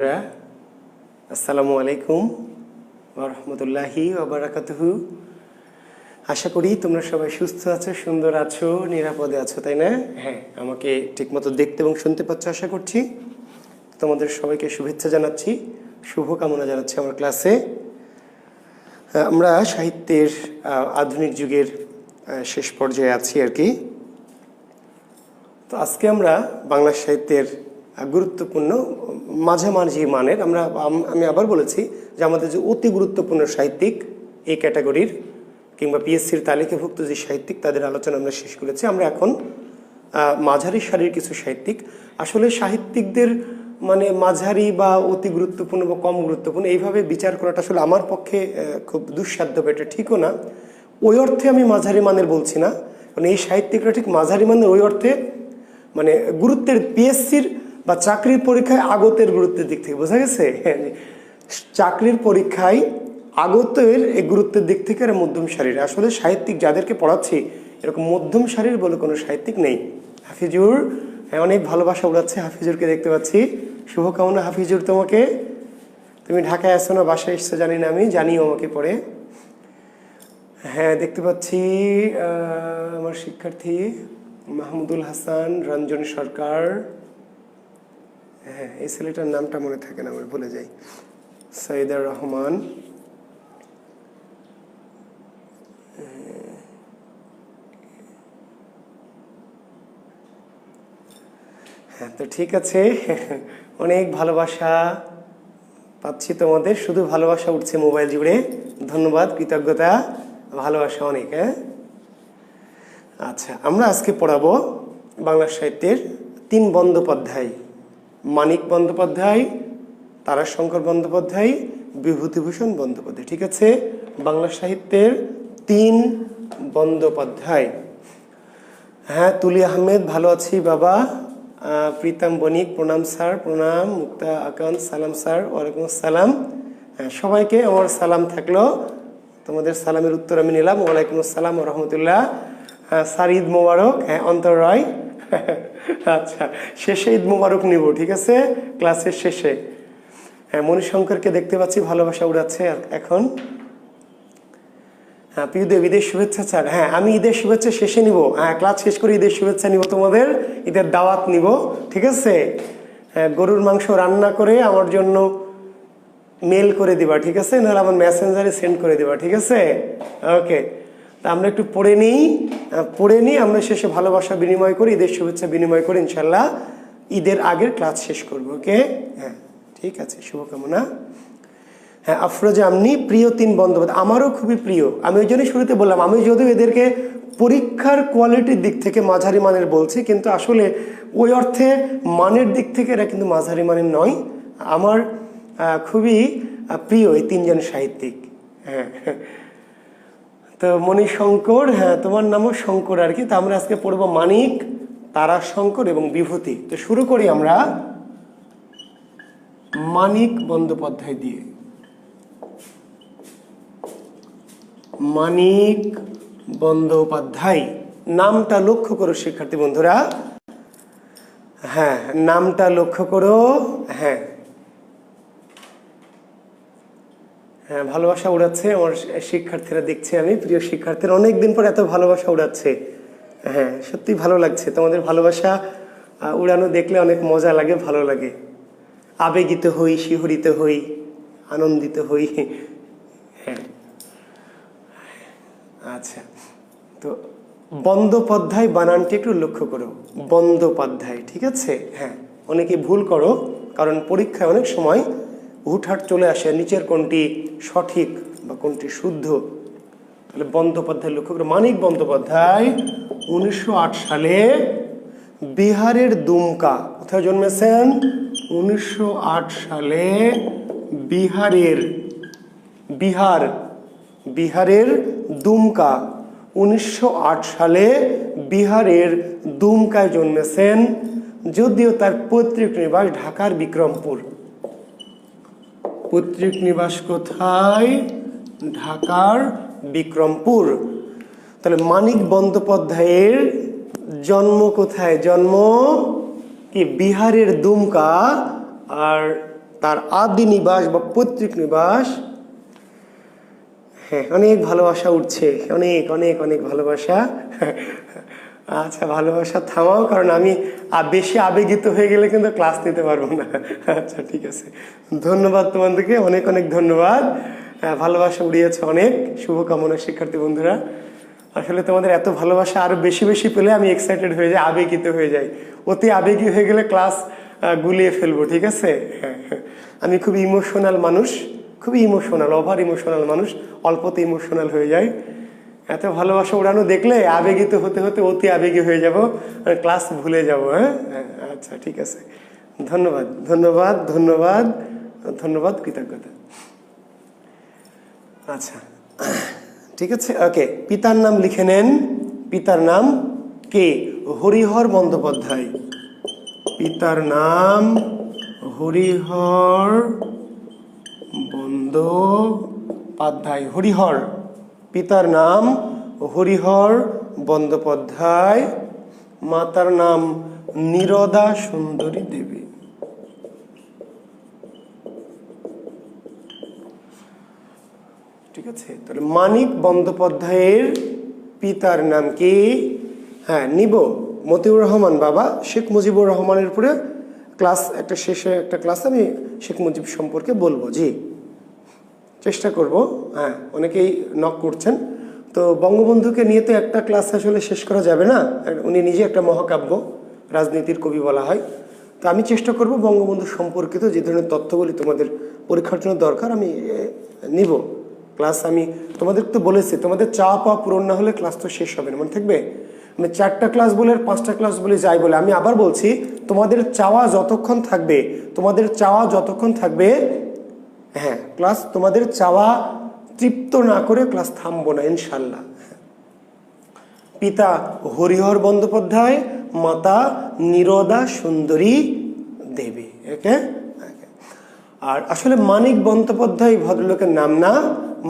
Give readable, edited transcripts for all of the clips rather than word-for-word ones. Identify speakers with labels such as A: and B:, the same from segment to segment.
A: আসসালামু আলাইকুম ওয়া রাহমাতুল্লাহি ওয়া বারাকাতুহু। আশা করি তোমরা সবাই সুস্থ আছো, সুন্দর আছো, নিরাপদে আছো, তাই না? হ্যাঁ, আমাকে ঠিকমতো দেখতে এবং শুনতে পাচ্ছ আশা করছি। তোমাদের সবাইকে শুভেচ্ছা জানাচ্ছি, শুভকামনা জানাচ্ছি আমার ক্লাসে। আমরা সাহিত্যের আধুনিক যুগের শেষ পর্যায়ে আছি আর কি। তো আজকে আমরা বাংলা সাহিত্যের গুরুত্বপূর্ণ মাঝামাঝি মানের আমি আবার বলেছি যে আমাদের যে অতি গুরুত্বপূর্ণ সাহিত্যিক এই ক্যাটাগরির কিংবা পিএসসির তালিকাভুক্ত যে সাহিত্যিক তাদের আলোচনা আমরা শেষ করেছি। আমরা এখন মাঝারি সারির কিছু সাহিত্যিক, আসলে সাহিত্যিকদের মানে মাঝারি বা অতি গুরুত্বপূর্ণ বা কম গুরুত্বপূর্ণ এইভাবে বিচার করাটা আসলে আমার পক্ষে খুব দুঃসাধ্য, এটা ঠিকও না। ওই অর্থে আমি মাঝারি মানের বলছি না, কারণ এই সাহিত্যিকরা ঠিক মাঝারি মানের ওই অর্থে মানে গুরুত্বের পিএসসির বা চাকরির পরীক্ষায় আগতের গুরুত্বের দিক থেকে, বোঝা গেছে? চাকরির পরীক্ষায় আগতের এই গুরুত্বের দিক থেকে এরা মধ্যম সারির। আসলে সাহিত্যিক যাদেরকে পড়াচ্ছি এরকম মধ্যম সারির বলে কোনো সাহিত্যিক নেই। হাফিজুর, হ্যাঁ, অনেক ভালোবাসা উড়াচ্ছে হাফিজুরকে দেখতে পাচ্ছি, শুভকামনা হাফিজুর তোমাকে। তুমি ঢাকায় আসছো না বাসায় এসছো জানি না, আমি জানিও আমাকে পড়ে। হ্যাঁ, দেখতে পাচ্ছি আমার শিক্ষার্থী মাহমুদুল হাসান, রঞ্জন সরকার, হ্যাঁ এই ছেলেটার নামটা মনে থাকে না, আমি ভুলে যাই, সৈয়দার রহমান, হ্যাঁ। তো ঠিক আছে, অনেক ভালোবাসা পাচ্ছি তোমাদের, শুধু ভালোবাসা উঠছে মোবাইল জুড়ে, ধন্যবাদ, কৃতজ্ঞতা, ভালোবাসা অনেক। হ্যাঁ, আচ্ছা, আমরা আজকে পড়াবো বাংলা সাহিত্যের 3 বন্দ্যোপাধ্যায়, মানিক বন্দ্যোপাধ্যায়, তারাশঙ্কর বন্দ্যোপাধ্যায়, বিভূতিভূষণ বন্দ্যোপাধ্যায়। ঠিক আছে, বাংলা সাহিত্যের 3 বন্দ্যোপাধ্যায়। হ্যাঁ, তুলি আহমেদ, ভালো আছি বাবা। প্রীতম বণিক, প্রণাম স্যার, প্রণাম। মুক্তা আকান, সালাম স্যার। ওয়ালাইকুম আসসালাম। হ্যাঁ, সবাইকে আমার সালাম থাকলো, তোমাদের সালামের উত্তর আমি নিলাম। ওয়ালাইকুম আসসালাম ওয়া রাহমাতুল্লাহ। হ্যাঁ স্যার, ঈদ মোবারক। হ্যাঁ, অন্তর রায়। আচ্ছা, শেষে ঈদ মোবারক নিব, ঠিক আছে, ক্লাসের শেষে। হ্যাঁ, মণিশঙ্করকে দেখতে পাচ্ছি, ভালোবাসা উড়াচ্ছে এখন। হ্যাঁ, প্রিয়দেব, ঈদের শুভেচ্ছা স্যার। হ্যাঁ, আমি ঈদের শুভেচ্ছা শেষে নিব। হ্যাঁ, ক্লাস শেষ করে ঈদের শুভেচ্ছা নিব, তোমাদের ঈদের দাওয়াত নিব, ঠিক আছে? হ্যাঁ, গরুর মাংস রান্না করে আমার জন্য মেল করে দিবা, ঠিক আছে, নাহলে আমার মেসেঞ্জারে সেন্ড করে দিবা, ঠিক আছে? ওকে, তা আমরা একটু পড়ে নিই, আমরা শেষে ভালোবাসা বিনিময় করি, ঈদের শুভেচ্ছা বিনিময় করি, ইনশাল্লাহ ঈদের আগের ক্লাস শেষ করবো। ওকে, হ্যাঁ ঠিক আছে, শুভকামনা। হ্যাঁ, আফরোজা আমনি, প্রিয় 3 বন্দ্যোপাধ্যায়, আমারও খুবই প্রিয়। আমি ওই জন্যই শুরুতে বললাম, আমি যদিও এদেরকে পরীক্ষার কোয়ালিটির দিক থেকে মাঝারি মানের বলছি, কিন্তু আসলে ওই অর্থে মানের দিক থেকে এরা কিন্তু মাঝারি মানের নয়। আমার খুবই প্রিয় এই 3 জন সাহিত্যিক। হ্যাঁ, তো মণিশঙ্কর, হ্যাঁ তোমার নামও শঙ্কর আর কি। তা আমরা আজকে পড়বো মানিক, তারাশঙ্কর এবং বিভূতি। তো শুরু করি আমরা মানিক বন্দ্যোপাধ্যায় দিয়ে। মানিক বন্দ্যোপাধ্যায়, নামটা লক্ষ্য করো শিক্ষার্থী বন্ধুরা। হ্যাঁ, নামটা লক্ষ্য করো। হ্যাঁ হ্যাঁ, ভালোবাসা উড়াচ্ছে আমার শিক্ষার্থীরা, দেখছি আমি, প্রিয় শিক্ষার্থীরা অনেকদিন পর এত ভালোবাসা উড়াচ্ছে। হ্যাঁ, সত্যি ভালো লাগছে, তোমাদের ভালোবাসা উড়ানো দেখলে অনেক মজা লাগে, ভালো লাগে, আবেগিত হই, শিহরিত হই, আনন্দিত হই। হ্যাঁ, আচ্ছা, তো বন্দ্যোপাধ্যায় বানানটি একটু লক্ষ্য করো, বন্দ্যোপাধ্যায়, ঠিক আছে? হ্যাঁ, অনেকে ভুল করো, কারণ পরীক্ষায় অনেক সময় হুটহাট চলে আসে নিচের কোনটি সঠিক বা কোনটি শুদ্ধ। তাহলে বন্দ্যোপাধ্যায় লক্ষ্য করো। মানিক বন্দ্যোপাধ্যায় 1908 সালে বিহারের দুমকা, কোথায় জন্মেছেন? 1908 সালে বিহারের দুমকা, 1908 সালে বিহারের দুমকায় জন্মেছেন, যদিও তার পৈতৃক নিবাস ঢাকার বিক্রমপুর। পৈতৃক নিবাস কোথায়? ঢাকার বিক্রমপুর। তাহলে মানিক বন্দ্যোপাধ্যায়ের জন্ম কোথায়? জন্ম কি বিহারের দুমকা, আর তার আদি নিবাস বা পৈতৃক নিবাস। হ্যাঁ, অনেক ভালোবাসা উঠছে, অনেক অনেক অনেক ভালোবাসা। আচ্ছা, ভালোবাসা থামাও, কারণ আমি বেশি আবেগিত হয়ে গেলে কিন্তু ক্লাস নিতে পারবো না। আচ্ছা, ঠিক আছে, ধন্যবাদ তোমাদেরকে, অনেক অনেক ধন্যবাদ। ভালোবাসা উড়িয়েছে অনেক, শুভকামনা শিক্ষার্থী বন্ধুরা। আসলে তোমাদের এত ভালোবাসা আরো বেশি বেশি পেলে আমি এক্সাইটেড হয়ে যাই, আবেগিত হয়ে যাই। অতি আবেগী হয়ে গেলে ক্লাস গুলিয়ে ফেলবো, ঠিক আছে? হ্যাঁ, আমি খুব ইমোশনাল মানুষ, খুবই ইমোশনাল, ওভার ইমোশনাল মানুষ, অল্পতে ইমোশনাল হয়ে যায়। এত ভালোবাসা উড়ানো দেখলে আবেগিত হতে হতে অতি আবেগী হয়ে যাব, ক্লাস ভুলে যাব। হ্যাঁ, আচ্ছা, ঠিক আছে, ধন্যবাদ ধন্যবাদ ধন্যবাদ ধন্যবাদ, কৃতজ্ঞতা। আচ্ছা, ঠিক আছে, ওকে। পিতার নাম লিখে নেন। পিতার নাম কে? হরিহর বন্দ্যোপাধ্যায়। পিতার নাম হরিহর বন্দ্যোপাধ্যায়। হরিহর, পিতার নাম হরিহর বন্দ্যোপাধ্যায়। মাতার নাম নীরদা সুন্দরী দেবী। ঠিক আছে, তাহলে মানিক বন্দ্যোপাধ্যায়ের পিতার নাম কি? হ্যাঁ, নিব মতিউর রহমান বাবা, শেখ মুজিবুর রহমানের উপরে ক্লাস, একটা শেষে একটা ক্লাস আমি শেখ মুজিব সম্পর্কে বলবো। জি, চেষ্টা করব। হ্যাঁ, অনেকেই নক করছেন, তো বঙ্গবন্ধুকে নিয়ে তো একটা ক্লাস আসলে শেষ করা যাবে না, উনি নিজে একটা মহাকাব্য, রাজনীতির কবি বলা হয়। তো আমি চেষ্টা করব বঙ্গবন্ধু সম্পর্কিত যে ধরনের তথ্যগুলি তোমাদের পরীক্ষার জন্য দরকার আমি নিব ক্লাস। আমি তোমাদের তো বলেছি, তোমাদের চাওয়া পাওয়া পূরণ না হলে ক্লাস তো শেষ হবে না, মনে থাকবে? আমি 4টা ক্লাস বলে আর 5টা ক্লাস বলে যাই বলে, আমি আবার বলছি, তোমাদের চাওয়া যতক্ষণ থাকবে, তোমাদের চাওয়া যতক্ষণ থাকবে, হ্যাঁ, ক্লাস তোমাদের চাওয়া তৃপ্ত না করে ক্লাস থামবো না ইনশাল্লাহ। পিতা হরিহর বন্দ্যোপাধ্যায়, মাতা নীরদা সুন্দরী দেবী। ওকে। আর আসলে মানিক বন্দ্যোপাধ্যায় ভদ্রলোকের নাম না,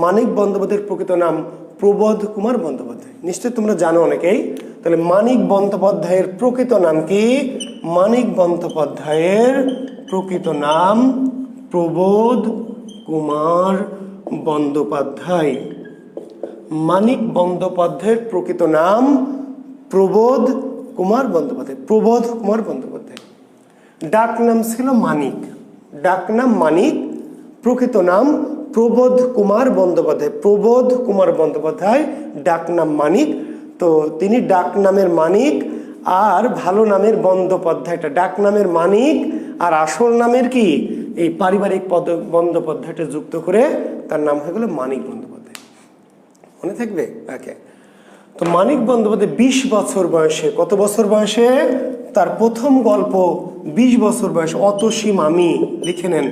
A: মানিক বন্দ্যোপাধ্যায়ের প্রকৃত নাম প্রবোধ কুমার বন্দ্যোপাধ্যায়। নিশ্চয়ই তোমরা জানো অনেকেই। তাহলে মানিক বন্দ্যোপাধ্যায়ের প্রকৃত নাম কি? মানিক বন্দ্যোপাধ্যায়ের প্রকৃত নাম প্রবোধ কুমার বন্দ্যোপাধ্যায়। মানিক বন্দ্যোপাধ্যায়ের প্রকৃত নাম প্রবোধ কুমার বন্দ্যোপাধ্যায়। প্রবোধ কুমার বন্দ্যোপাধ্যায়। ডাক নাম ছিল মানিক, ডাক নাম মানিক, প্রকৃত নাম প্রবোধ কুমার বন্দ্যোপাধ্যায়। প্রবোধ কুমার বন্দ্যোপাধ্যায়, ডাক নাম মানিক। তো তিনি ডাক নামের মানিক আর ভালো নামের বন্দ্যোপাধ্যায়টা, ডাক নামের মানিক আর আসল নামের কি এই পারিবারিক বন্দ্যোপাধ্যায়টা যুক্ত করে তার নাম হয়ে গেল মানিক বন্দ্যোপাধ্যায়। মনে থাকবে? ওকে। তো মানিক বন্দ্যোপাধ্যায় 20 বছর বয়সে, কত বছর বয়সে? তার প্রথম গল্প 20 বছর বয়সে, অতসী মামি লিখে নেন।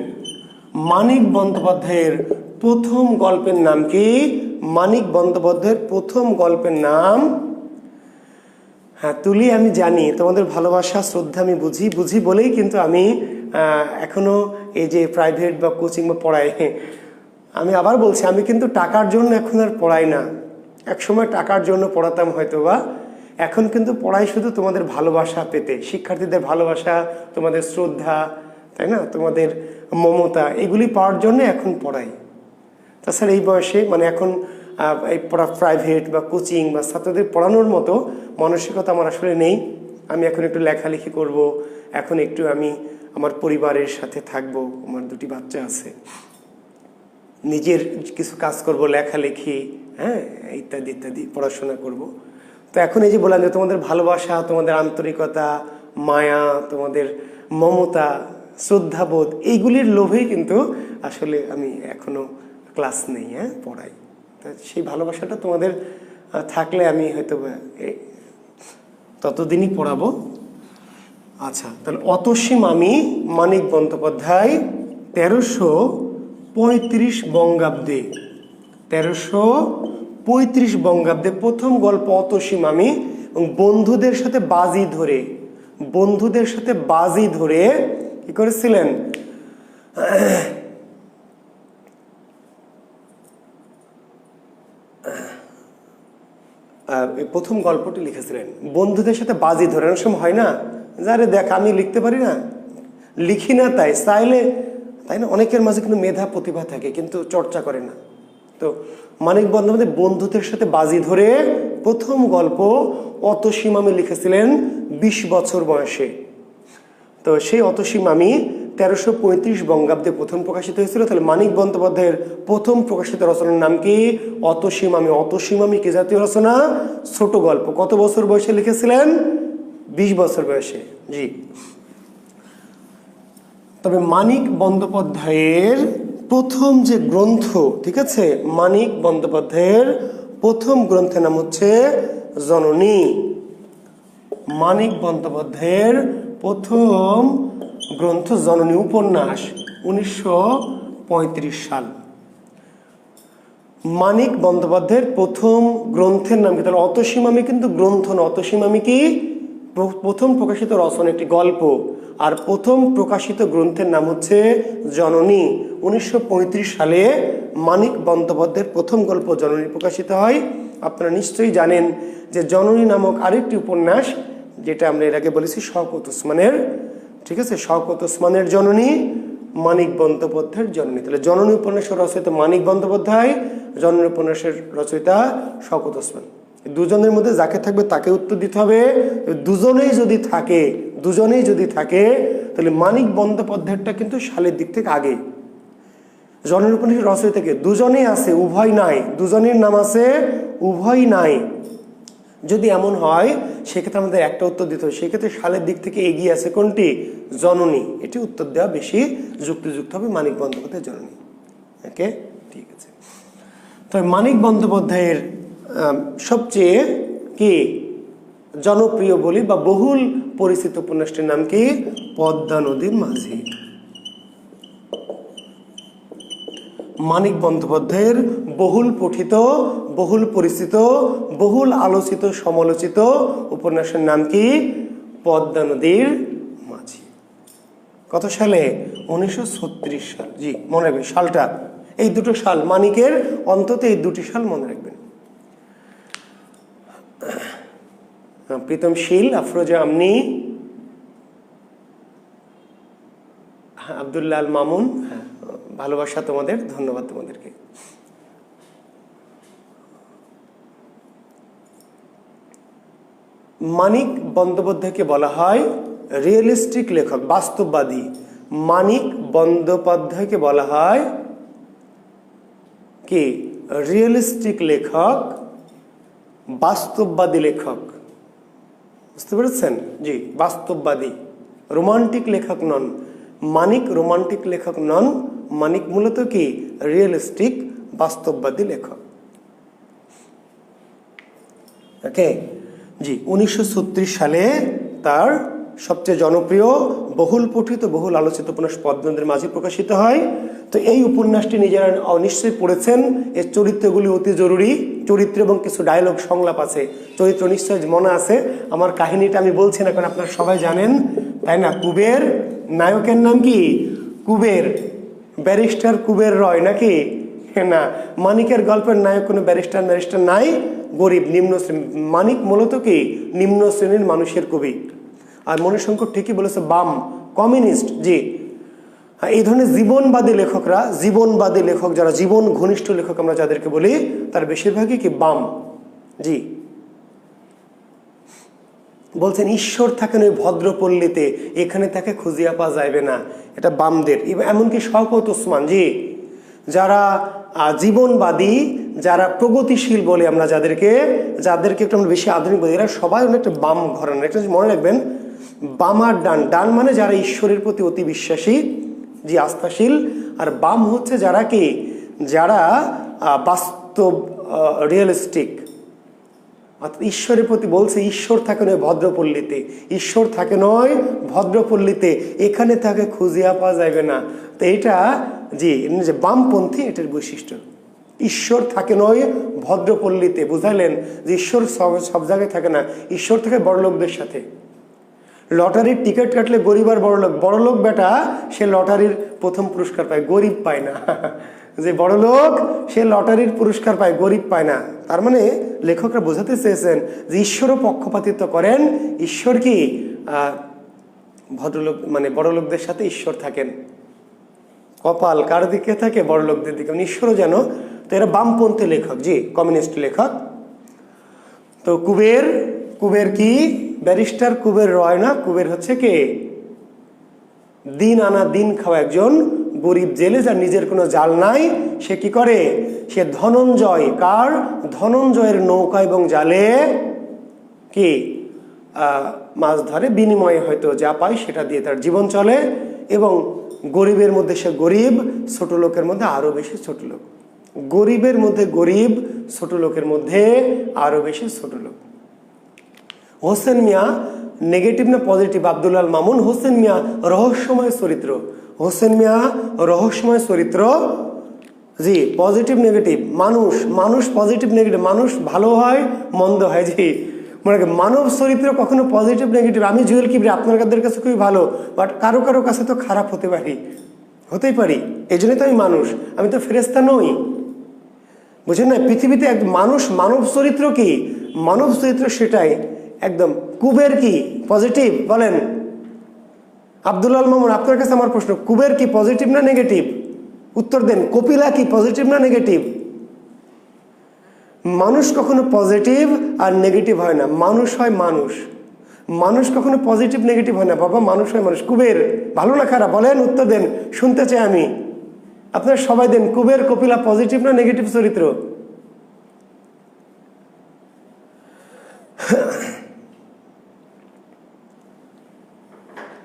A: মানিক বন্দ্যোপাধ্যায়ের প্রথম গল্পের নাম কি? মানিক বন্দ্যোপাধ্যায়ের প্রথম গল্পের নাম, হ্যাঁ তুলি, আমি জানি তোমাদের ভালোবাসা শ্রদ্ধা আমি বুঝি বলেই কিন্তু আমি এখনো এই যে প্রাইভেট বা কোচিং বা পড়াই, আমি আবার বলছি, আমি কিন্তু টাকার জন্য এখন আর পড়াই না। একসময় টাকার জন্য পড়াতাম হয়তো বা, এখন কিন্তু পড়াই শুধু তোমাদের ভালোবাসা পেতে, শিক্ষার্থীদের ভালোবাসা, তোমাদের শ্রদ্ধা, তাই না, তোমাদের মমতা, এগুলি পাওয়ার জন্য এখন পড়াই। তাছাড়া এই বয়সে মানে এখন এই পড়া প্রাইভেট বা কোচিং বা ছাত্রদের পড়ানোর মতো মানসিকতা আমার আসলে নেই। আমি এখন একটু লেখালেখি করব, এখন একটু আমি আমার পরিবারের সাথে থাকব, আমার 2টি বাচ্চা আছে, নিজের কিছু কাজ করব, লেখালেখি, হ্যাঁ, ইত্যাদি ইত্যাদি, পড়াশোনা করব। তো এখন এই যে বললাম যে তোমাদের ভালোবাসা, তোমাদের আন্তরিকতা, মায়া, তোমাদের মমতা, শ্রদ্ধাবোধ, এইগুলির লোভেই কিন্তু আসলে আমি এখনো ক্লাস নেই, হ্যাঁ, পড়াই। সেই ভালোবাসাটা তোমাদের থাকলে আমি হয়তো ততদিনই পড়াবো। আচ্ছা, তাহলে অতসী মামি মানিক বন্দ্যোপাধ্যায় 1335 বঙ্গাব্দে, 1335 বঙ্গাব্দে প্রথম গল্প অতসী মামি, এবং বন্ধুদের সাথে বাজি ধরে কি করেছিলেন? প্রথম গল্পটি লিখেছিলেন বন্ধুদের সাথে বাজি ধরে। অনেক সময় হয় না, যারে দেখ আমি লিখতে পারি না, লিখি না, তাই চাইলে তাই না? অনেকের মাঝে কিন্তু মেধা প্রতিভা থাকে কিন্তু চর্চা করে না। তো মানিক বন্দ্যোপাধ্যায় বন্ধুদের সাথে বাজি ধরে প্রথম গল্প অতসী মামি লিখেছিলেন ২০ বছর বয়সে। তো সেই অতসী মামি ১৩৩৫ বঙ্গাব্দে প্রথম প্রকাশিত হয়েছিল। তাহলে মানিক বন্দ্যোপাধ্যায়ের প্রথম প্রকাশিত রচনার নাম কি? অতসী মামি। অতসী মামি কি জাতীয় রচনা? ছোট গল্প। কত বছর বয়সে লিখেছিলেন? ২০ বছর বয়সে। জি। তবে মানিক বন্দ্যোপাধ্যায়ের প্রথম যে গ্রন্থ, ঠিক আছে, মানিক বন্দ্যোপাধ্যায়ের প্রথম গ্রন্থের নাম হচ্ছে জননী। মানিক বন্দ্যোপাধ্যায়ের প্রথম গ্রন্থ জননী, উপন্যাস, ১৯৩৫ সাল। মানিক বন্দ্যোপাধ্যায়ের প্রথম গ্রন্থের নাম কি? তাহলে অতসী মামি কিন্তু গ্রন্থ না, অতসী মামি কি? প্রথম প্রকাশিত রচনা, একটি গল্প। আর প্রথম প্রকাশিত গ্রন্থের নাম হচ্ছে জননী। ১৯৩৫ সালে মানিক বন্দ্যোপাধ্যায়ের প্রথম গল্প জননী প্রকাশিত হয়। আপনারা নিশ্চয়ই জানেন যে জননী নামক আরেকটি উপন্যাস, যেটা আমরা এর আগে বলেছি, শওকত ওসমানের, ঠিক আছে, শওকত ওসমানের জননী, মানিক বন্দ্যোপাধ্যায়ের জননী। তাহলে জননী উপন্যাসের রচয়িতা মানিক বন্দ্যোপাধ্যায়, জননী উপন্যাসের রচয়িতা শওকত ওসমান। দুজনের মধ্যে যাকে থাকবে তাকে উত্তর দিতে হবে। দুজনেই যদি থাকে তাহলে মানিক বন্দ্যোপাধ্যায়টা কিন্তু সালের দিক থেকে আগে। জননী উপন্যাসের রচয়িতাকে দুজনেই আছে, উভয় নাই। দুজনের নাম আছে, উভয় নাই। যদি এমন হয় সেক্ষেত্রে আমাদের একটা উত্তর দিতে হবে। সেক্ষেত্রে সালের দিক থেকে এগিয়ে আছে কোনটি? জননী। এটি উত্তর দেওয়া বেশি যুক্তিযুক্ত হবে, মানিক বন্দ্যোপাধ্যায়ের জননী। ওকে, ঠিক আছে। তবে মানিক বন্দ্যোপাধ্যায়ের সবচেয়ে কি জনপ্রিয় বলি বা বহুল পরিচিত উপন্যাসটির নাম কি? পদ্মা নদীর মাঝি। মানিক বন্দ্যোপাধ্যায়ের বহুল পঠিত, বহুল পরিচিত, বহুল আলোচিত, সমালোচিত উপন্যাসের নাম কি? পদ্মা নদীর মাঝি। কত সালে? ১৯৩৬ সাল। জি, মনে রাখবেন সালটা। এই দুটো সাল মানিকের, অন্তত এই দুটি সাল মনে রাখবেন। প্রীতম শীল, আফরোজা আমনি, আব্দুল্লাহ আল মামুন, ভালোবাসা তোমাদের, ধন্যবাদ তোমাদেরকে। মানিক বন্দ্যোপাধ্যায়কে বলা হয় রিয়েলিস্টিক লেখক, বাস্তববাদী। মানিক বন্দ্যোপাধ্যায়কে বলা হয় কি? রিয়েলিস্টিক লেখক, বাস্তববাদী লেখক। বুঝতে পেরেছেন? জি, বাস্তববাদী, রোমান্টিক লেখক নন। মানিক রোমান্টিক লেখক নন। মানিক মূলত কি? রিয়েলিস্টিক, বাস্তববাদী লেখক। ওকে, জি। ১৯৩৬ সালে তার সবচেয়ে জনপ্রিয়, বহুল পঠিত, বহুল আলোচিত উপন্যাস পদ্মা নদীর মাঝি প্রকাশিত হয়। তো এই উপন্যাসটি নিজেরা নিশ্চয়ই পড়েছেন। এর চরিত্রগুলি অতি জরুরি। চরিত্র এবং কিছু ডায়লগ, সংলাপ আছে। চরিত্র নিশ্চয়ই মনে আছে। আমার কাহিনীটা আমি বলছি না, কারণ আপনারা সবাই জানেন, তাই না? কুবের, নায়কের নাম কি? কুবের, ব্যারিস্টার কুবের রয় নাকি? না, মানিকের গল্পের নায়ক কোনো ব্যারিস্টার নাই, গরিব, নিম্ন শ্রেণী। মানিক মূলত কি? নিম্ন শ্রেণীর মানুষের কবি। আর মণিশঙ্কর ঠিকই বলেছে, বাম, কমিউনিস্ট। জি, এই ধরনের জীবনবাদী লেখকরা, জীবনবাদী লেখক যারা, জীবন ঘনিষ্ঠ লেখক আমরা যাদেরকে বলি, তার বেশিরভাগই কি? বাম। জি, বলছেন ঈশ্বর থাকেন ওই ভদ্রপল্লীতে, এখানে তাকে খুঁজিয়া পাওয়া যাইবে না। এটা বামদের। এমনকি শওকত ওসমান, জি, যারা জীবনবাদী, যারা প্রগতিশীল বলে আমরা যাদেরকে একটু আমরা বেশি আধুনিক বলি, এরা সবাই অনেকটা বাম ঘরানার। একটা মনে রাখবেন, বাম আর ডান। ডান মানে যারা ঈশ্বরের প্রতি অতি বিশ্বাসী, জি, আস্থাশীল। আর বাম হচ্ছে যারা কি? যারা বাস্তব, রিয়েলিস্টিক। অর্থাৎ ঈশ্বরের প্রতি বলছে ঈশ্বর থাকে নয় ভদ্রপল্লীতে, ঈশ্বর থাকে নয় ভদ্রপল্লীতে, এখানে তাকে খুঁজিয়া পাওয়া যাবে না। তো এটা, জি, যে বামপন্থী, এটার বৈশিষ্ট্য। ঈশ্বর থাকে নয় ভদ্রপল্লীতে, বুঝাইলেন যে ঈশ্বর সব জায়গায় থাকে না। ঈশ্বর থাকে বড়লোকদের সাথে। লটারির টিকিট কাটলে গরিব আর বড়লোক, বড়লোক বেটা সে লটারির প্রথম পুরস্কার পায়, গরিব পায় না। যে বড়লোক সে লটারির পুরস্কার পায়, গরিব পায় না। তার মানে লেখকরা বোঝাতে চেয়েছেন যে ঈশ্বরও পক্ষপাতিত্ব করেন। ঈশ্বর কি? ভদ্রলোক মানে বড়লোকদের সাথে ঈশ্বর থাকেন। কপাল কার দিকে থাকে? বড় লোকদের দিকে, ঈশ্বরও যেন। তো এরা বামপন্থী লেখক, জি কমিউনিস্ট লেখক। তো কুবের, কুবের কি? ব্যারিস্টার কুবের রয় না, কুবের হচ্ছে কে? দিন আনা দিন খাওয়া একজন গরিব জেলে, যার নিজের কোনো জাল নাই। সে কি করে? সে ধনঞ্জয়, কার? ধনঞ্জয়ের নৌকা এবং জালে কি মাছ ধরে, বিনিময়ে হয়তো যা পায় সেটা দিয়ে তার জীবন চলে। এবং গরিবের মধ্যে সে গরিব, ছোট লোকের মধ্যে আরো বেশি ছোট লোক। গরিবের মধ্যে গরিব, ছোট লোকের মধ্যে আরো বেশি ছোট লোক। হোসেন মিয়া নেগেটিভ না পজিটিভ? আব্দুল আল মামুন। হোসেন মিয়া রহস্যময় চরিত্র। হোসেন মিয়া রহস্যময় চরিত্র, জি। পজিটিভ নেগেটিভ, মানুষ, মানুষ পজিটিভ নেগেটিভ, মানুষ ভালো হয় মন্দ হয়, জি। মনে রাখে মানব চরিত্র কখনো পজিটিভ নেগেটিভ। আমি জুয়েল কিবরি আপনাদের কাছে খুবই ভালো, বাট কারো কারো কাছে তো খারাপ হতেই পারি। এই জন্যই তো আমি মানুষ, আমি তো ফেরেশতা নই, বুঝেন না? পৃথিবীতে এক মানুষ, মানব চরিত্র কি? মানব চরিত্র সেটাই একদম। কুবের কি পজিটিভ? বলেন আব্দুল আল মামুন, আপনার কাছে আমার প্রশ্ন, কুবের কি পজিটিভ না নেগেটিভ? উত্তর দেন। কপিলা কি পজিটিভ না নেগেটিভ? মানুষ কখনো পজিটিভ আর নেগেটিভ হয় না, মানুষ হয় মানুষ। মানুষ কখনো পজিটিভ নেগেটিভ হয় না বাবা, মানুষ হয় মানুষ। কুবের ভালো না খারাপ? বলেন, উত্তর দেন, শুনতে চাই আমি। আপনারা সবাই দেন, কুবের কপিলা পজিটিভ না নেগেটিভ চরিত্র?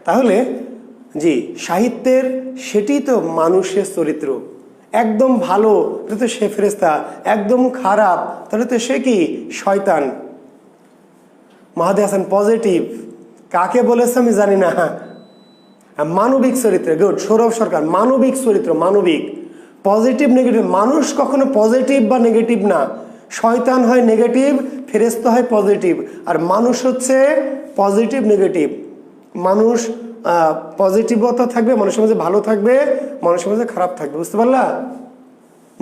A: তাহলে জি, সাহিত্যের সেটি তো মানুষের চরিত্র। একদম ভালো তাহলে তো সে ফেরেশতা, একদম খারাপ তাহলে তো সে কি? শয়তান। মাহাদি হাসান পজিটিভ, কাকে বলেছে আমি জানি না। মানবিক চরিত্র, গুড। সৌরভ সরকার মানবিক চরিত্র, মানবিক। পজিটিভ নেগেটিভ, মানুষ কখনো পজিটিভ বা নেগেটিভ না। শয়তান হয় নেগেটিভ, ফেরেশতা হয় পজিটিভ। আর মানুষ হচ্ছে পজিটিভ নেগেটিভ। মানুষ পজিটিভতা থাকবে, মানুষের মাঝে ভালো থাকবে, মানুষের মাঝে খারাপ থাকবে। বুঝতে পারলা?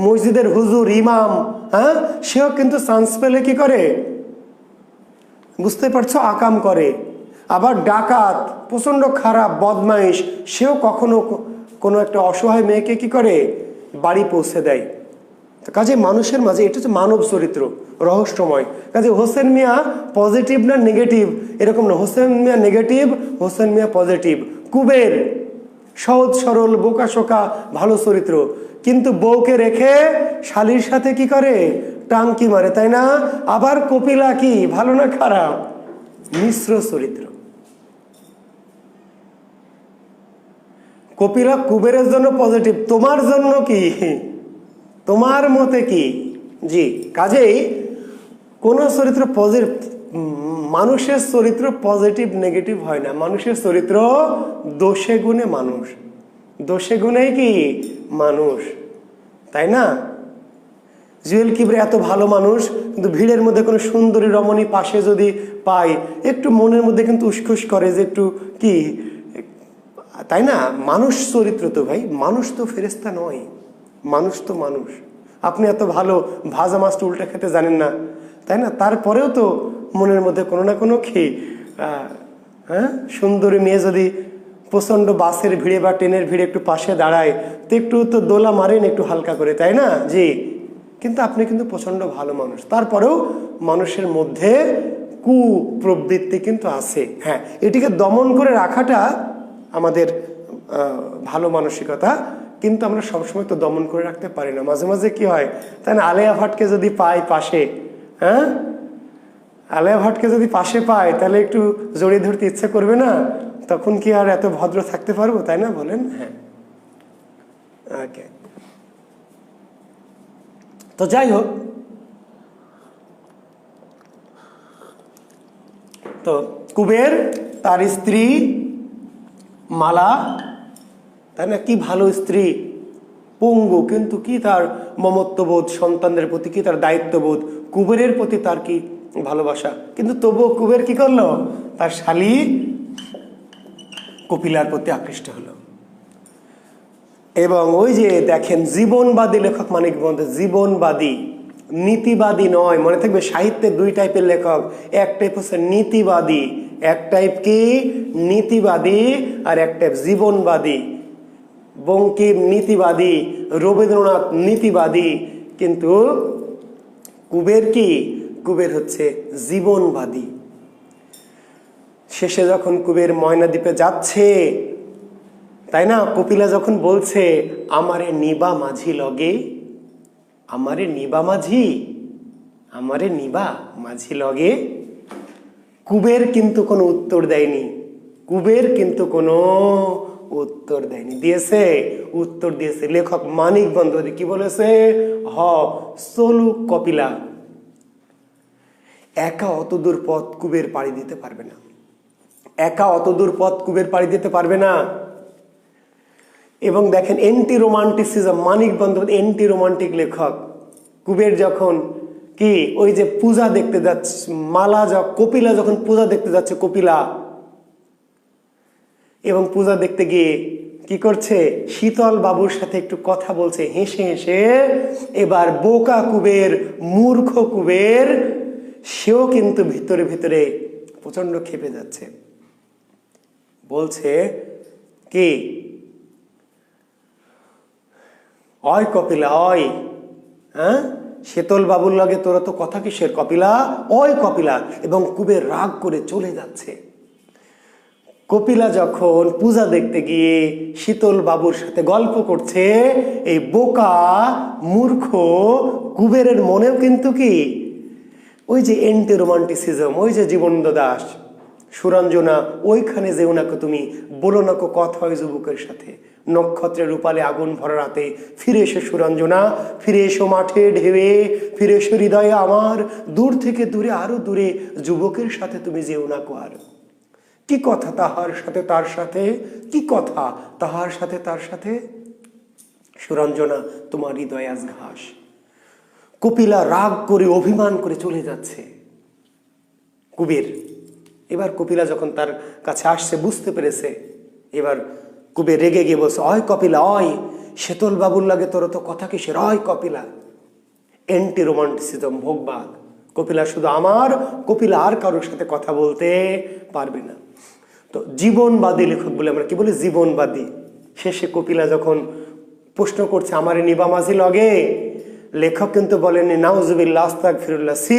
A: মসজিদের হুজুর, ইমাম, হ্যাঁ, সেও কিন্তু চান্স পেলে কি করে? বুঝতে পারছো? আকাম করে। আবার ডাকাত, প্রচন্ড খারাপ বদমাইশ, সেও কখনো কোনো একটা অসহায় মেয়েকে কি করে? বাড়ি পৌঁছে দেয়। কাজে মানুষের মাঝে এটা হচ্ছে মানব চরিত্র, রহস্যময়। কাজে হোসেন মিয়া পজিটিভ না নেগেটিভ এরকম না, হোসেন মিয়া নেগেটিভ, হোসেন মিয়া পজিটিভ। কুবের সহজ সরল, বোকা শোকা, ভালো চরিত্র। কিন্তু বউকে রেখে শালির সাথে কি করে? টাঙ্কি মারে, তাই না? আবার কপিলা কি ভালো না খারাপ? মিশ্র চরিত্র। কপিলা কুবেরের জন্য পজিটিভ, তোমার জন্য কি? তোমার মতে কি? জি। কাজেই কোন চরিত্র পজিটিভ, মানুষের চরিত্র পজিটিভ নেগেটিভ হয় না। মানুষের চরিত্র দোষে গুণে মানুষ, দোষে গুণেই কি মানুষ, তাই না? জুয়েল কিবরি এত ভালো মানুষ, কিন্তু ভিড়ের মধ্যে কোনো সুন্দরী রমণী পাশে যদি পায়, একটু মনের মধ্যে কিন্তু উসখুস করে যে একটু কি, তাই না? মানুষ চরিত্র তো ভাই, মানুষ তো ফেরেশতা নয়, মানুষ তো মানুষ। আপনি এত ভালো ভাজা মাছটা উল্টা খেতে জানেন না, তাই না? তারপরেও তো মনের মধ্যে কোনো না কোনো কি হ্যাঁ, সুন্দরী মেয়ে যদি প্রচন্ড বাসের ভিড়ে বা ট্রেনের ভিড়ে একটু পাশে দাঁড়ায়, তো একটু তো দোলা মারেন একটু হালকা করে, তাই না? জি। কিন্তু আপনি কিন্তু প্রচন্ড ভালো মানুষ, তারপরেও মানুষের মধ্যে কুপ্রবৃত্তি কিন্তু আছে। হ্যাঁ, এটিকে দমন করে রাখাটা আমাদের ভালো মানসিকতা, কিন্তু আমরা সবসময় তো দমন করে রাখতে পারি না। মাঝে মাঝে কি হয়, তাই না? আলেয়া ভাটকে যদি পাই পাশে, হ্যাঁ, আলেয়া ভাটকে যদি পাশে পাই, তাহলে একটু জড়িয়ে ধরতে ইচ্ছে করবে না? তখন কি আর এত ভদ্র থাকতে পারবো, তাই না? বলেন। হ্যাঁ, ওকে। তো যাই হোক, তো কুবের তার স্ত্রী মালা, তাই না? কি ভালো স্ত্রী, পঙ্গু, কিন্তু কি তার মমত্ববোধ, সন্তানদের প্রতি কি তার দায়িত্ববোধ, কুবেরের প্রতি তার কি ভালোবাসা। কিন্তু তবুও কুবের কি করলো? তার শালী কপিলার প্রতি আকৃষ্ট হলো। এবং ওই যে দেখেন, জীবনবাদী লেখক মানিক বন্দ্যোপাধ্যায়, জীবনবাদী, নীতিবাদী নয়। মনে থাকবে, সাহিত্যে দুই টাইপের লেখক, এক টাইপ হচ্ছে নীতিবাদী, এক টাইপ কি নীতিবাদী, আর এক টাইপ জীবনবাদী। বঙ্কিম নীতিবাদী, রবীন্দ্রনাথ নীতিবাদী, কিন্তু কুবের কি? কুবের হচ্ছে জীবনবাদী। শেষে যখন কুবের ময়নাদ্বীপে যাচ্ছে, তাই না, কপিলা যখন বলছে আমারে নিবা মাঝি লগে, আমারে নিবা মাঝি, আমারে নিবা মাঝি লগে, কুবের কিন্তু কোনো উত্তর দেয়নি। কুবের কিন্তু কোনো উত্তর দেয়নি। দিয়েছে? উত্তর দিয়েছে লেখক মানিক বন্দ্যোপাধ্যায়। কি বলেছে? হ, চলু কপিলা, একা অতদূর পথ কুবের পাড়ি দিতে পারবে না, একা অতদূর পথ কুবের পাড়ি দিতে পারবে না। এবং দেখেন anti romanticism, Manik Bandyopadhyay anti romantic লেখক। কুবের যখন কি ওই যে পূজা দেখতে যাচ্ছে, কপিলা যখন পূজা দেখতে যাচ্ছে, কপিলা, এবং পূজা দেখতে গিয়ে কি করছে? শীতল বাবুর সাথে একটু কথা বলছে হেসে হেসে। এবার বোকা কুবের, মূর্খ কুবের, সেও কিন্তু ভিতরে ভিতরে প্রচন্ড ক্ষেপে যাচ্ছে। বলছে কি, অয় কপিলা অয়, হ্যাঁ, শীতল বাবুর লাগে তোরা তো কথা কিসের কপিলা, অয় কপিলা। এবং কুবের রাগ করে চলে যাচ্ছে। কপিলা যখন পূজা দেখতে গিয়ে শীতল বাবুর সাথে গল্প করছে, এই বোকা মূর্খ কুবেরের মনেও কিন্তু কি ওই যে এন্টি রোমান্টিসিজম, ওই যে জীবনানন্দ দাশ, সুরঞ্জনা ওইখানে যেও নাকো তুমি, বলো নাকো কথা হয় যুবকের সাথে, নক্ষত্রের রূপালে আগুন ভরা রাতে, ফিরে এসে সুরঞ্জনা, ফিরে এসো মাঠে ঢেউয়ে, ফিরে এসো হৃদয়ে আমার, দূর থেকে দূরে আরো দূরে যুবকের সাথে তুমি যেও নাকো আর। কি কথা তাহার সাথে তার সাথে, কি কথা তাহার সাথে তার সাথে, সুরঞ্জনা তোমার হৃদয় আজ ঘাস। কপিলা রাগ করে অভিমান করে চলে যাচ্ছে কুবের। এবার কপিলা যখন তার কাছে আসছে, বুঝতে পেরেছে, এবার কুবের রেগে গিয়ে বলছে, অয় কপিলা অয়, শীতল বাবুর লাগে তোর তো কথা কিসের, অয় কপিলা। এন্টি রোমান্টিসিজম, ভোগবাদ। কপিলা শুধু আমার, কপিলা আর কারোর সাথে কথা বলতে পারবে না। তো জীবনবাদী লেখক বলে আমরা কি বলি? জীবনবাদী। শেষে কপিলা যখন প্রশ্ন করছে আমারে নিবা মাঝি লগে, লেখক কিন্তু বলেননি নাউজুবিল্লাহ আস্তাগফিরুল্লাহ, সি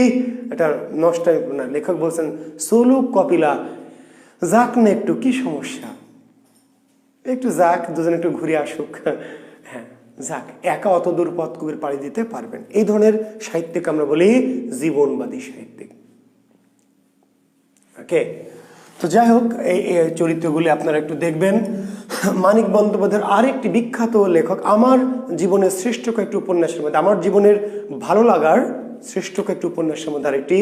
A: এটা নষ্ট না। লেখক বলছেন চলুক কপিলা, যাক না একটু, কি সমস্যা, একটু যাক, দুজন একটু ঘুরে আসুক, হ্যাঁ যাক, একা অত দূর পথ কুবের পাড়ি দিতে পারবেন। এই ধরনের সাহিত্যিক আমরা বলি জীবনবাদী সাহিত্যিক। ওকে, তো যাই হোক, এই চরিত্রগুলি আপনারা একটু দেখবেন। মানিক বন্দ্যোপাধ্যায়ের আরেকটি বিখ্যাত লেখক, আমার জীবনের শ্রেষ্ঠ কয়েকটি উপন্যাসের মধ্যে, আমার জীবনের ভালো লাগার শ্রেষ্ঠ কয়েকটি উপন্যাসের মধ্যে আরেকটি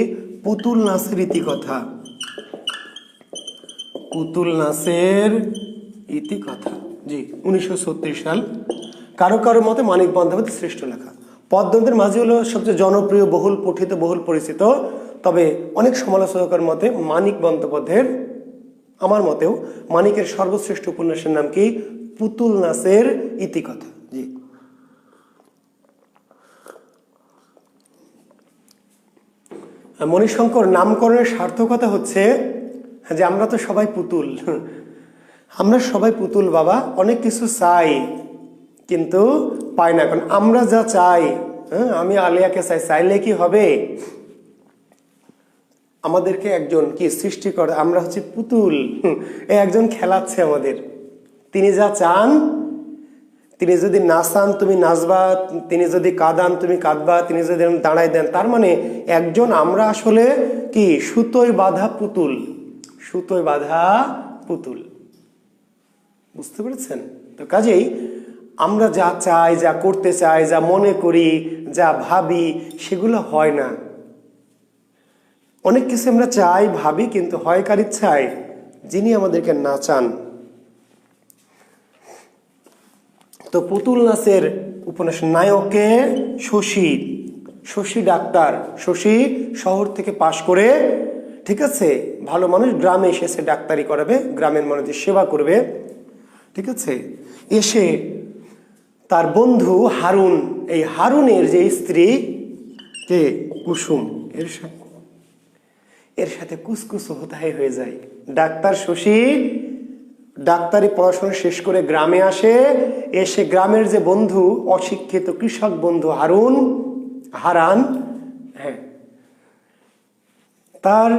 A: পুতুল নাচের ইতিকথা। পুতুল নাচের ইতিকথা, জি, 1936 সাল। কারো কারো মতে মানিক বন্দ্যোপাধ্যায়ের শ্রেষ্ঠ লেখা। পদ্মদের মাঝে হলো সবচেয়ে জনপ্রিয়, বহুল পঠিত, বহুল পরিচিত। তবে অনেক সমালোচকের মতে মানিক বন্দ্যোপাধ্যায়ের, আমার মতেও মানিকের সর্বশ্রেষ্ঠ উপন্যাসের নাম কি? পুতুল নাচের ইতিকথা। জি, মণিশঙ্কর নামকরণের সার্থকতা হচ্ছে যে আমরা তো সবাই পুতুল, আমরা সবাই পুতুল বাবা, অনেক কিছু চাই কিন্তু পাই না। কারণ আমরা যা চাই, হ্যাঁ, আমি আলিয়াকে চাই, চাইলে কি হবে? আমাদেরকে একজন কি সৃষ্টি করে, আমরা হচ্ছে পুতুল, একজন খেলাচ্ছে আমাদের। তিনি যা চান, তিনি যদি নাচান তুমি নাচবা, তিনি যদি কাঁদান তুমি কাঁদবা, তিনি যদি দাঁড়াই দেন, তার মানে একজন, আমরা আসলে কি সুতোয় বাঁধা পুতুল, সুতোয় বাঁধা পুতুল। বুঝতে পেরেছেন? তো কাজেই আমরা যা চাই, যা করতে চাই, যা মনে করি, যা ভাবি, সেগুলো হয় না। অনেক কিছু আমরা চাই, ভাবি, কিন্তু হয় কার ইচ্ছায়? যিনি আমাদেরকে নাচান। তো পুতুল নাচের উপন্যাস নায়কে শশী, শশী ডাক্তার, শশী শহর থেকে পাশ করে, ঠিক আছে, ভালো মানুষ, গ্রামে এসেছে ডাক্তারি করাবে, গ্রামের মানুষদের সেবা করবে, ঠিক আছে। এসে তার বন্ধু হারুন, এই হারুনের যে স্ত্রী কে কুসুম, এর সাথে কুসকুসো হোতায় হয়ে যায়। ডাক্তার শশী ডাক্তারি পড়াশোনা শেষ করে গ্রামে আসে, এসে গ্রামের যে বন্ধু, অশিক্ষিত কৃষক বন্ধু হারান, হ্যাঁ, তার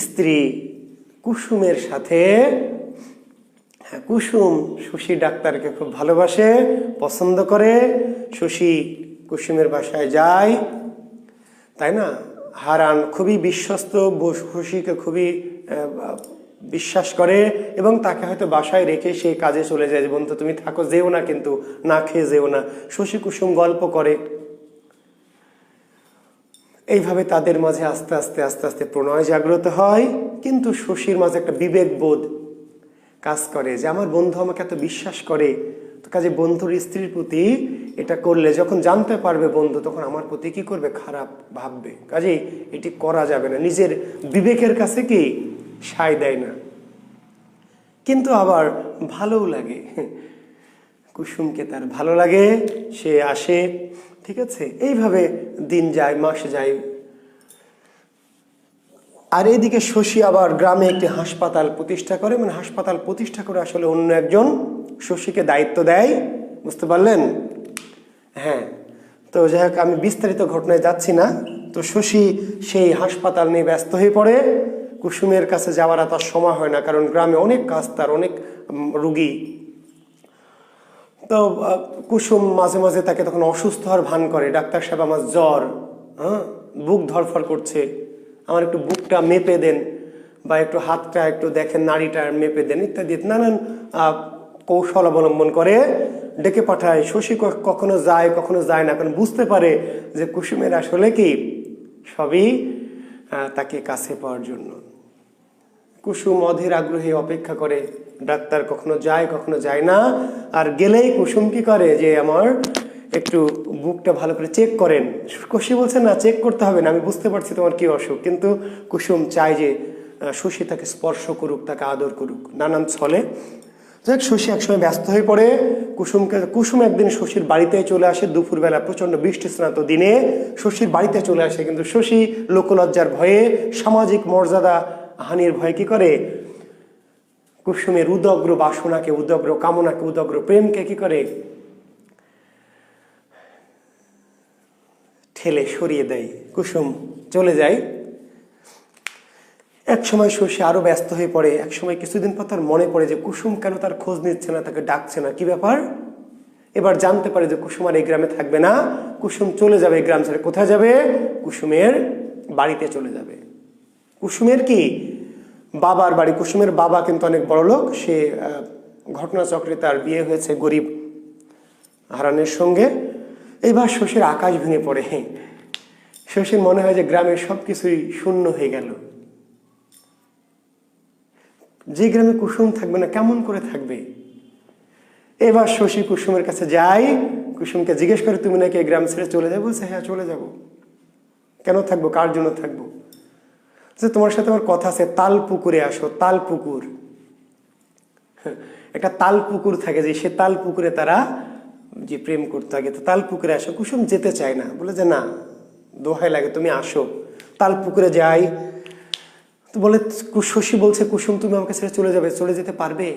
A: স্ত্রী কুসুমের সাথে, হ্যাঁ, কুসুম শশী ডাক্তারকে খুব ভালোবাসে, পছন্দ করে। শশী কুসুমের বাসায় যায়, তাই না? হারান খুবই বিশ্বস্ত, শশীকে খুবই বিশ্বাস করে এবং তাকে হয়তো বাসায় রেখে সে কাজে চলে যায়। যে বন্ধু তুমি থাকো, যেও না, কিন্তু না খেয়ে যেও না। শশী কুসুম গল্প করে। এইভাবে তাদের মাঝে আস্তে আস্তে আস্তে আস্তে প্রণয় জাগ্রত হয়। কিন্তু শশীর মাঝে একটা বিবেকবোধ কাজ করে যে আমার বন্ধু আমাকে এত বিশ্বাস করে, তো কাজে বন্ধুর স্ত্রীর প্রতি এটা করলে যখন জানতে পারবে বন্ধু, তখন আমার প্রতি কি করবে, খারাপ ভাববে। কাজেই এটি করা যাবে না। নিজের বিবেকের কাছে কি সায় দেয় না, কিন্তু আবার ভালোও লাগে। কুসুমকে তার ভালো লাগে, সে আসে, ঠিক আছে। এইভাবে দিন যায়, মাস যায়। আর এদিকে শশী আবার গ্রামে একটি হাসপাতাল প্রতিষ্ঠা করে, মানে হাসপাতাল প্রতিষ্ঠা করে আসলে অন্য একজন শশীকে দায়িত্ব দেয়। বুঝতে পারলেন? হ্যাঁ, তো যাই হোক, আমি বিস্তারিত ঘটনায় যাচ্ছি না। তো শশী সেই হাসপাতাল নিয়ে ব্যস্ত হয়ে পড়ে। কুসুমের কাছে যাওয়ার তার সময় হয় না, কারণ গ্রামে অনেক কাজ, তার অনেক রুগী। তো কুসুম মাঝে মাঝে তাকে তখন অসুস্থ হওয়ার ভান করে, ডাক্তার সাহেব আমার জ্বর, হ্যাঁ, বুক ধরফর করছে, আমার একটু বুকটা মেপে দেন, বা একটু হাতটা একটু দেখেন, নাড়িটা মেপে দেন, ইত্যাদি নানান কৌশল অবলম্বন করে ডেকে পাঠায়। শশী কখনো যায় না, কারণ বুঝতে পারে যে কুসুমের আসলে কি সবই তাকে কাছে পাওয়ার জন্য। কুসুম অধীর আগ্রহে অপেক্ষা করে, ডাক্তার কখনো যায় না। আর গেলেই কুসুম কি করে, যে আমার একটু বুকটা ভালো করে চেক করেন। শশী বলছে না, চেক করতে হবে না, আমি বুঝতে পারছি তোমার কি অসুখ। কিন্তু কুসুম চায় যে শশী তাকে স্পর্শ করুক, তাকে আদর করুক, নানান ছলে। যাক, শশী একসময় ব্যস্ত হয়ে পড়ে। কুসুম একদিন শশীর বাড়িতে চলে আসে, দুপুরবেলা প্রচন্ড বৃষ্টি স্নাত দিনে শশীর বাড়িতে চলে আসে। কিন্তু শশী লোকলজ্জার ভয়ে, সামাজিক মর্যাদা হানির ভয়ে কি করে, কুসুমের উদগ্র বাসনাকে, উদগ্র কামনাকে, উদগ্র প্রেমকে কি করে, ঠেলে সরিয়ে দেয়। কুসুম চলে যায়। এক সময় শশী আরো ব্যস্ত হয়ে পড়ে। এক সময় কিছুদিন পর তার মনে পড়ে যে কুসুম কেন তার খোঁজ নিচ্ছে না, তাকে ডাকছে না, কি ব্যাপার। এবার জানতে পারে যে কুসুম আর এই গ্রামে থাকবে না, কুসুম চলে যাবে এই গ্রাম ছেড়ে। কোথায় যাবে? কুসুমের বাড়িতে চলে যাবে। কুসুমের কি বাবার বাড়ি। কুসুমের বাবা কিন্তু অনেক বড় লোক। সে ঘটনাচক্রে তার বিয়ে হয়েছে গরিব হারানের সঙ্গে। এইবার শশীর আকাশ ভেঙে পড়ে। শশীর মনে হয় যে গ্রামের সবকিছুই শূন্য হয়ে গেল। যে গ্রামে কুসুম থাকবে না, কেমন করে থাকবে। এবার শশী কুসুমের কাছে যায়, কুসুমকে জিজ্ঞেস করে, তুমি নাকি এই গ্রাম ছেড়ে চলে যাবে? বলছে, হ্যাঁ চলে যাব। কেন থাকবো, কার জন্য থাকবো? যে তোমার সাথে আমার কথা আছে, তাল পুকুরে আসো। তাল পুকুর, একটা তাল পুকুর থাকে, যে সে তাল পুকুরে তারা যে প্রেম করতে থাকে। তো তাল পুকুরে আসো। কুসুম যেতে চায় না, বলে যে না, দোহাই লাগে, তুমি আসো। তাল পুকুরে যাই। তো বলে, শশী বলছে, কুসুম তুমি আমাকে ছেড়ে চলে যাবে, চলে যেতে পারবে?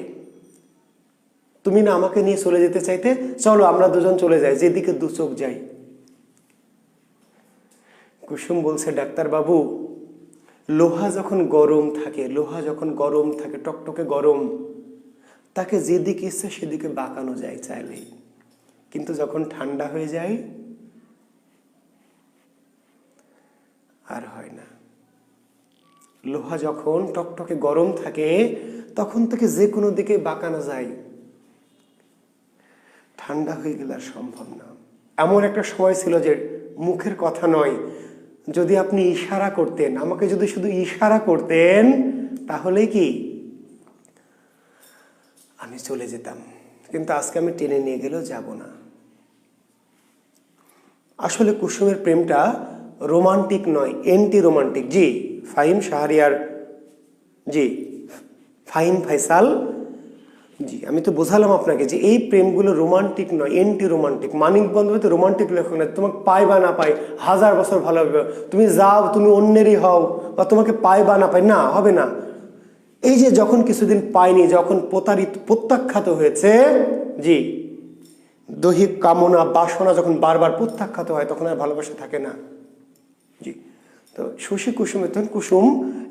A: তুমি না আমাকে নিয়ে চলে যেতে চাইতে, চলো আমরা দুজন চলে যাই, যেদিকে দু চোখ যাই। কুসুম বলছে, ডাক্তার বাবু, লোহা যখন গরম থাকে, টকটকে গরম, তাকে যেদিকে ইচ্ছে সেদিকে বাঁকানো যায় চাইলেই, কিন্তু যখন ঠান্ডা হয়ে যায় আর হয় না। লোহা যখন টকটকে গরম থাকে, তখন তাকে যে কোনো দিকে বাঁকানো যায়, ঠান্ডা হয়ে গেলে আর সম্ভব না। এমন একটা সময় ছিল যে মুখের কথা নয়, যদি আপনি ইশারা করতেন, আমাকে যদি শুধু ইশারা করতেন, তাহলেই কি আমি চলে যেতাম। কিন্তু আজকে আমি টেনে নিয়ে গেলেও যাব না। আসলে কুসুমের প্রেমটা রোমান্টিক নয়, এন্টি রোমান্টিক। জি ফাহিম শাহরিয়ার, জি ফাহিম ফাইসাল, জি আমি তো বোঝালাম আপনাকে যে এই প্রেমগুলো রোমান্টিক নয়, এন্টি রোমান্টিক। মানিক বন্দ্যোপাধ্যায় তো রোমান্টিক লেখক না। তোমাকে পাই বা না পাই, 1000 বছর ভালো হবে, তুমি যাও, তুমি অন্যেরই হও, বা তোমাকে পাই বা না পাই, না হবে না। এই যে যখন কিছুদিন পাইনি, যখন প্রত্যাখ্যাত হয়েছে, জি দৈহিক কামনা বাসনা যখন বারবার প্রত্যাখ্যাত হয় তখন আর ভালোবাসা থাকে না। জি, তো শশী কুসুমে তখন কুসুম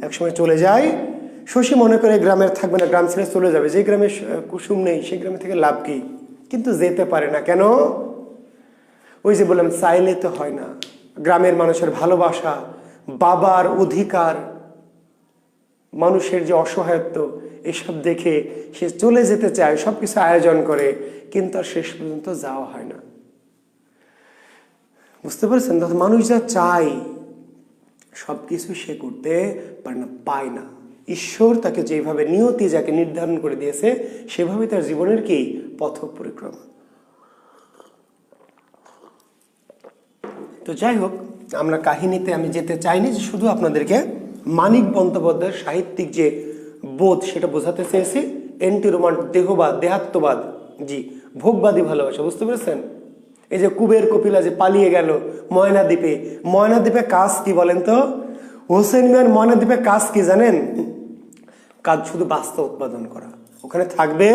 A: একসময় চলে যায়। শশী মনে করে গ্রামের থাকবে না, গ্রাম ছেড়ে চলে যাবে। যে গ্রামে কুসুম নেই সেই গ্রামে থেকে লাভ কি? কিন্তু যেতে পারে না কেন? ওই যে বললাম, চাইলে তো হয় না। গ্রামের মানুষের ভালোবাসা, বাবার অধিকার, মানুষের যে অসহায়ত্ব, এসব দেখে সে চলে যেতে চায়, সবকিছু আয়োজন করে, কিন্তু আর শেষ পর্যন্ত যাওয়া হয় না। বুঝতে পারছেন? মানুষ যা চায় সবকিছু সে করতে পারে না, পায় না। ঈশ্বর তাকে যেভাবে নিয়তি যাকে নির্ধারণ করে দিয়েছে সেভাবে তার জীবনের কি পথ পরিক্রমা। তো যাই হোক, আমরা কাহিনীতে আমি যেতে চাইনি, যে শুধু আপনাদেরকে মানিক বন্দ্যোপাধ্যায়ের সাহিত্যিক যে বোধ সেটা বোঝাতে চেয়েছি। এন্টি রোমান্টিক, দেহবাদ, দেহাত্মবাদ, জি, ভোগবাদী ভালোবাসা। বুঝতে পেরেছেন? এই যে কুবের কপিলা যে পালিয়ে গেল ময়নাদ্বীপে, ময়নাদ্বীপে কাজ কি বলেন তো? হোসেন মিয়ার ময়নাদ্বীপে কাজ কি জানেন? কাজ শুধু বাস্তা উৎপাদন করা। ওখানে থাকবে,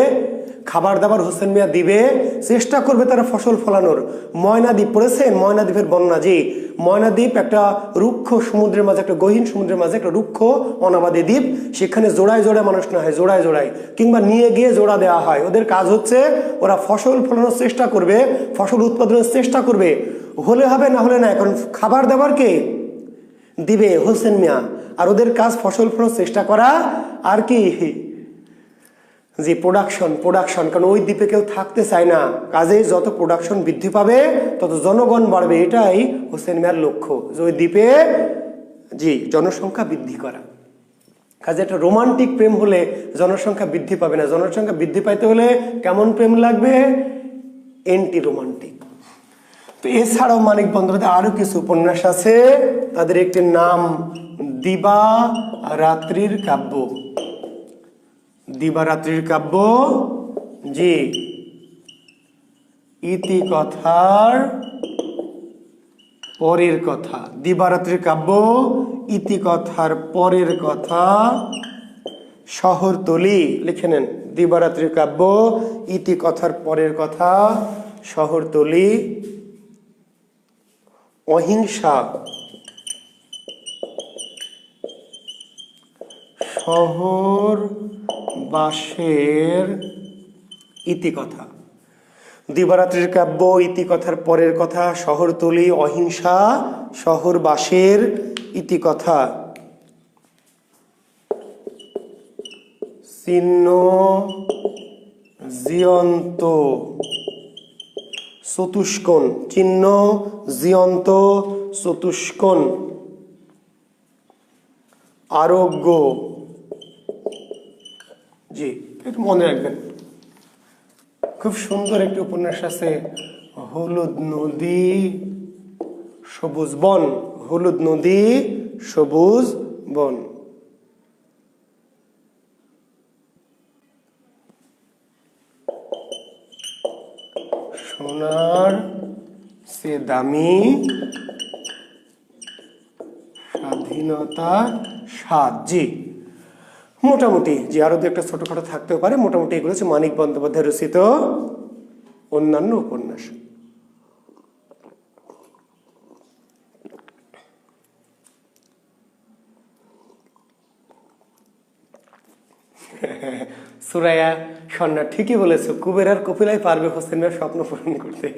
A: খাবার দাবার হোসেন মিয়া দিবে, চেষ্টা করবে তারা ফসল ফলানোর। ময়নাদ্বীপ পড়েছেন? ময়নাদ্বীপের বন্যা। যে ময়নাদ্বীপ একটা রুক্ষ সমুদ্রের মাঝে, একটা গহীন সমুদ্রের মাঝে একটা রুক্ষ অনাবাদী দ্বীপ। সেখানে জোড়ায় জোড়ায় মানুষ না হয়, জোড়ায় জোড়ায় কিংবা নিয়ে গিয়ে জোড়া দেওয়া হয়। ওদের কাজ হচ্ছে ওরা ফসল ফলানোর চেষ্টা করবে, ফসল উৎপাদনের চেষ্টা করবে। হলে হবে, না হলে না। এখন খাবার দাবার কে দিবে? হোসেন মিয়া। আর ওদের কাজ ফসল ফলানোর চেষ্টা করা আর কি, যে প্রোডাকশন। কারণ ওই দ্বীপে কেউ থাকতে চায় না, কাজেই যত প্রোডাকশন বৃদ্ধি পাবে তত জনগণ বাড়বে। এটাই হোসেন মিয়ার লক্ষ্য, যে ওই দ্বীপে জি জনসংখ্যা বৃদ্ধি করা। কাজে একটা রোমান্টিক প্রেম হলে জনসংখ্যা বৃদ্ধি পাবে না। জনসংখ্যা বৃদ্ধি পাইতে হলে কেমন প্রেম লাগবে? Anti romantic. তো এছাড়াও মানিক বন্দ্যোপাধ্যায় আরো কিছু উপন্যাস আছে, তাদের একটি নাম দিবা রাত্রির কাব্য। দিবারাত্রির কাব্য, জি, ইতিকথার পরের কথা। দিবারাত্রির কাব্য, ইতিকথার পরের কথা, শহরতলী। লিখে নেন, দিবারাত্রির কাব্য, ইতিকথার পরের কথা, শহরতলী, অহিংসা, শহরবাসের ইতিকথা। দিবারাত্রির কাব্য, ইতিকথার পরের কথা, শহরতলী, অহিংসা, শহরবাসের ইতিকথা। চিহ্ন জিয়ন্ত চতুষ্কোণ, চিহ্ন জিয়ন্ত চতুষ্কোণ, আরোগ্য। জি, একটু মনে রাখবেন। খুব সুন্দর একটি উপন্যাস আছে, হলুদ নদী সবুজ বন। হলুদ নদী সবুজ বন। সোনার সে দামি স্বাধীনতা স্বাদ। জি, মোটামুটি, জি, আরো দু একটা ছোটখাটো থাকতেও পারে। মোটামুটি এগুলো হচ্ছে মানিক বন্দ্যোপাধ্যায় রচিত অন্যান্য উপন্যাস। সুরাইয়া সন্না ঠিকই বলেছো, কুবের আর কপিলাই পারবে হোসেন মিয়ার স্বপ্ন পূরণ করতে।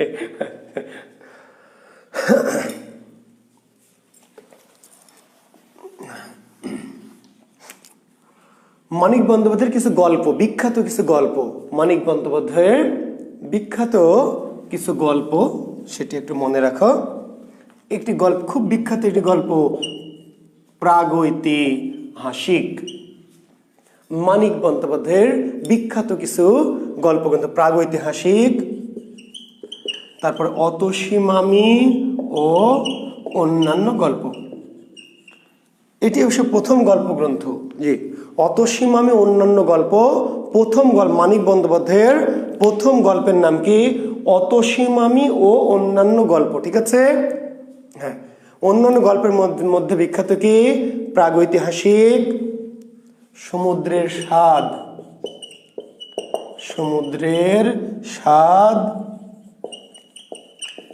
A: মানিক বন্দ্যোপাধ্যায়ের কিছু গল্প, বিখ্যাত কিছু গল্প, মানিক বন্দ্যোপাধ্যায়ের বিখ্যাত কিছু গল্প, সেটি একটু মনে রাখো। একটি গল্প, খুব বিখ্যাত একটি গল্প, প্রাগৈতিহাসিক। মানিক বন্দ্যোপাধ্যায়ের বিখ্যাত কিছু গল্প কিন্তু প্রাগৈতিহাসিক, তারপর অতসী মামি ও অন্যান্য গল্প। এটি অবশ্য প্রথম গল্প গ্রন্থ। জি, অতসী মামি অন্যান্য গল্প প্রথম গল্প। মানিক বন্দ্যোপাধ্যায়ের প্রথম গল্পের নাম কি? অতসী মামি ও অন্যান্য গল্প। ঠিক আছে, হ্যাঁ। অন্যান্য গল্পের মধ্যে বিখ্যাত কি? প্রাগৈতিহাসিক, সমুদ্রের স্বাদ, সমুদ্রের স্বাদ,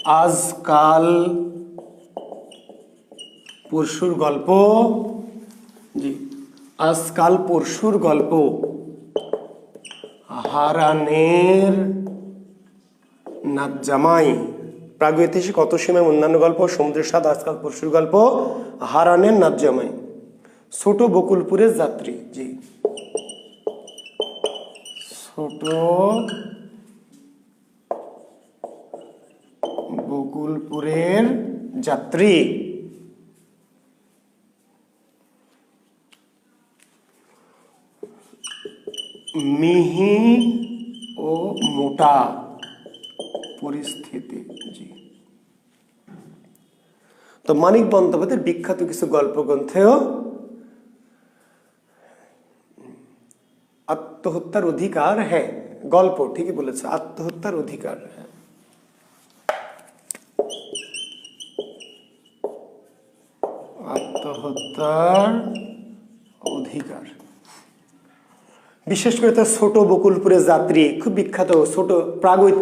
A: আজকাল পরশুর গল্প, জি আজকাল পরশুর গল্প, হারানের নাচ জামাই, প্রাগৈতিহাসিক অতসীমায় অন্যান্য গল্প, সমুদ্রের স্বাদ, আজকাল পরশুর গল্প, হারানের নাচ জামাই, ছোট বকুলপুরের যাত্রী, জি ছোট বকুলপুরের যাত্রী, মিহি ও মোটা পরিস্থিতি, জি। তো মানিক বন্দ্যোপাধ্যায়ের বিখ্যাত কিছু গল্পগ্রন্থেও আত্মহত্যার অধিকার, হ্যাঁ গল্প ঠিকই বলেছে, আত্মহত্যার অধিকার, আত্মহত্যার অধিকার, বিশেষ করে তার ছোট বকুলপুরের যাত্রী খুব বিখ্যাত, ছোট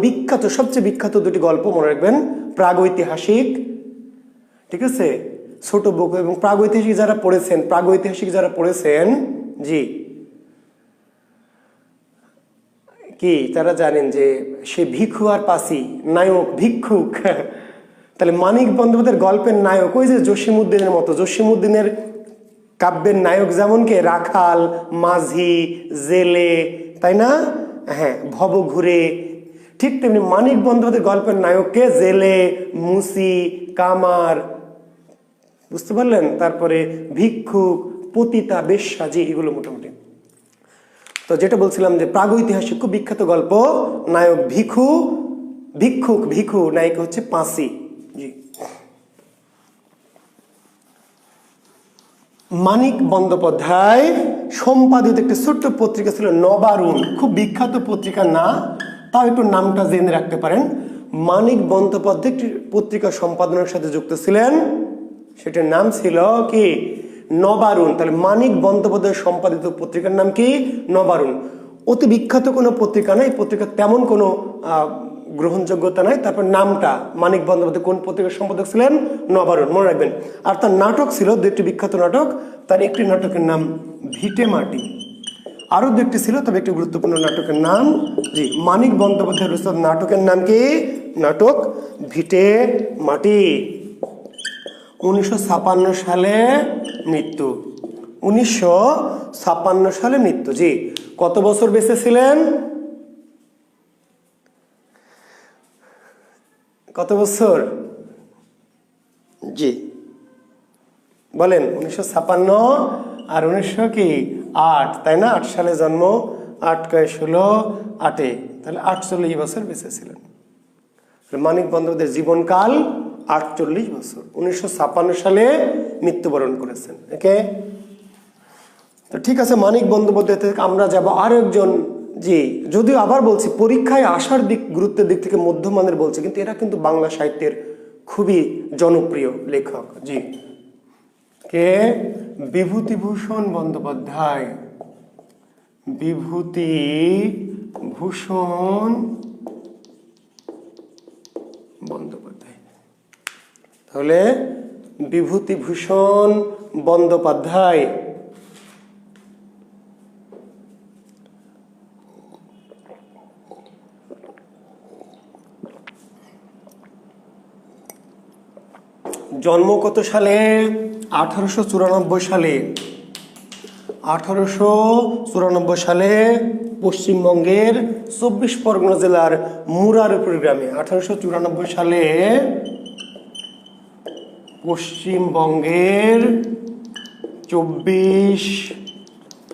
A: বিখ্যাত সবচেয়ে বিখ্যাত দুটি গল্প মনে রাখবেন, প্রাগৈতিহাসিক, ঠিক আছে, ছোট বকুল, এবং প্রাগৈতিহাসিক যারা পড়েছেন জি কি তারা জানেন যে সে ভিক্ষু আর পাসি, নায়ক ভিক্ষুক। তাহলে মানিক বন্দ্যোপাধ্যায়ের গল্পের নায়ক ওই যে জসীমউদ্দিনের মতো, জসীমউদ্দিনের কাব্যের নায়ক যেমন কে রাখাল, মাঝি, জেলে, তাই না, হ্যাঁ ভবঘুরে, ঠিক তেমনি মানিক বন্দ্যোপাধ্যায়ের গল্পের নায়ককে জেলে, মুসি, কামার, বুঝতে পারলেন, তারপরে ভিক্ষুক, পতিতা, বেশ্যা, জি এগুলো মোটামুটি। তো যেটা বলছিলাম যে প্রাগৈতিহাসিক খুব বিখ্যাত গল্প, নায়ক ভিক্ষু, নায়িকা হচ্ছে পাঁসি, জি। মানিক বন্দ্যোপাধ্যায় সম্পাদিত একটি ছোট্ট পত্রিকা ছিল নবারুণ, খুব বিখ্যাত পত্রিকা না, তাও একটু নামটা জেনে রাখতে পারেন। মানিক বন্দ্যোপাধ্যায় একটি পত্রিকা সম্পাদনের সাথে যুক্ত ছিলেন, সেটার নাম ছিল কি নবারুণ। তাহলে মানিক বন্দ্যোপাধ্যায় সম্পাদিত পত্রিকার নাম কি নবারুণ। অতি বিখ্যাত কোনো পত্রিকা নয়, পত্রিকা তেমন কোনো গ্রহণযোগ্যতা নাই। তারপর নামটা, মানিক বন্দ্যোপাধ্যায় কোন পত্রিকার সম্পাদক ছিলেন, নবারুণ, মনে রাখবেন। আর তার নাটক ছিল দুটি বিখ্যাত নাটক, তার একটি নাটকের নাম ভিটে মাটি, আরো দুটি ছিল, তবে একটি গুরুত্বপূর্ণ নাটকের নাম, জি মানিক বন্দ্যোপাধ্যায় রচিত নাটকের নাম কি, নাটক ভিটে মাটি। 1956 সালে মৃত্যু, 1956 সালে মৃত্যু, জি। কত বছর বেঁচে ছিলেন, কত বছর, জি বলেন, 1956 আর 1908, তাই না, 8 সালে জন্ম, 8 × 16 8, তাহলে 48 বছর বেঁচে ছিলেন। মানিক বন্দ্যোপাধ্যায়ের জীবনকাল 48 বছর, 1956 সালে মৃত্যুবরণ করেছেন, ওকে। তো ঠিক আছে, মানিক বন্দ্যোপাধ্যায় থেকে আমরা যাব আরো একজন, জি যদিও আবার বলছি পরীক্ষায় আসার গুরুত্বের দিক থেকে মধ্যমানের বলছি, কিন্তু এরা কিন্তু বাংলা সাহিত্যের খুবই জনপ্রিয় লেখক, জি কে, বিভূতিভূষণ বন্দ্যোপাধ্যায়, বিভূতিভূষণ বন্দ্যোপাধ্যায়। তাহলে বিভূতিভূষণ বন্দ্যোপাধ্যায় জন্ম কত সালে, 1894 সালে, 1894 সালে পশ্চিমবঙ্গের 24 পরগনা জেলার মুরারপুর গ্রামে, 1894 সালে পশ্চিমবঙ্গের 24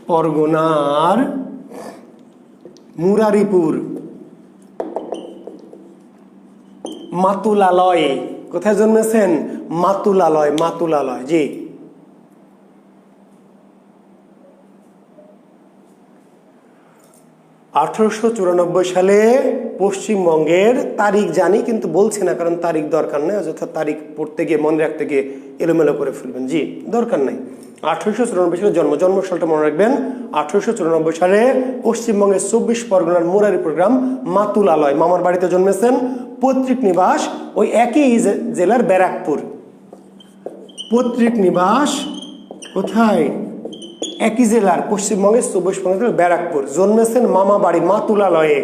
A: পরগনার মুরারিপুর মাতুলালয়ে, কোথায় জন্মেছেন, মাতুলালয়, জি। (1894 সালে পশ্চিমবঙ্গের, তারিখ জানি কিন্তু বলছি না, কারণ তারিখ দরকার নেই, অযথা তারিখ পড়তে গিয়ে মনে রাখতে গিয়ে এলোমেলো করে ফেলবেন, জি দরকার নাই। 1894 সালে জন্মসালটা মনে রাখবেন। 1894 সালে পশ্চিমবঙ্গের 24 পরগনার মুরারিপুর গ্রাম মাতুলালয় মামার বাড়িতে জন্মেছেন। পৈতৃক নিবাস ওই একই জেলার ব্যারাকপুর। পৈতৃক নিবাস কোথায়? একই জেলার পশ্চিমবঙ্গের 24 পরগনার ব্যারাকপুর। জন্মেছেন মামা বাড়ি মাতুলালয়ে,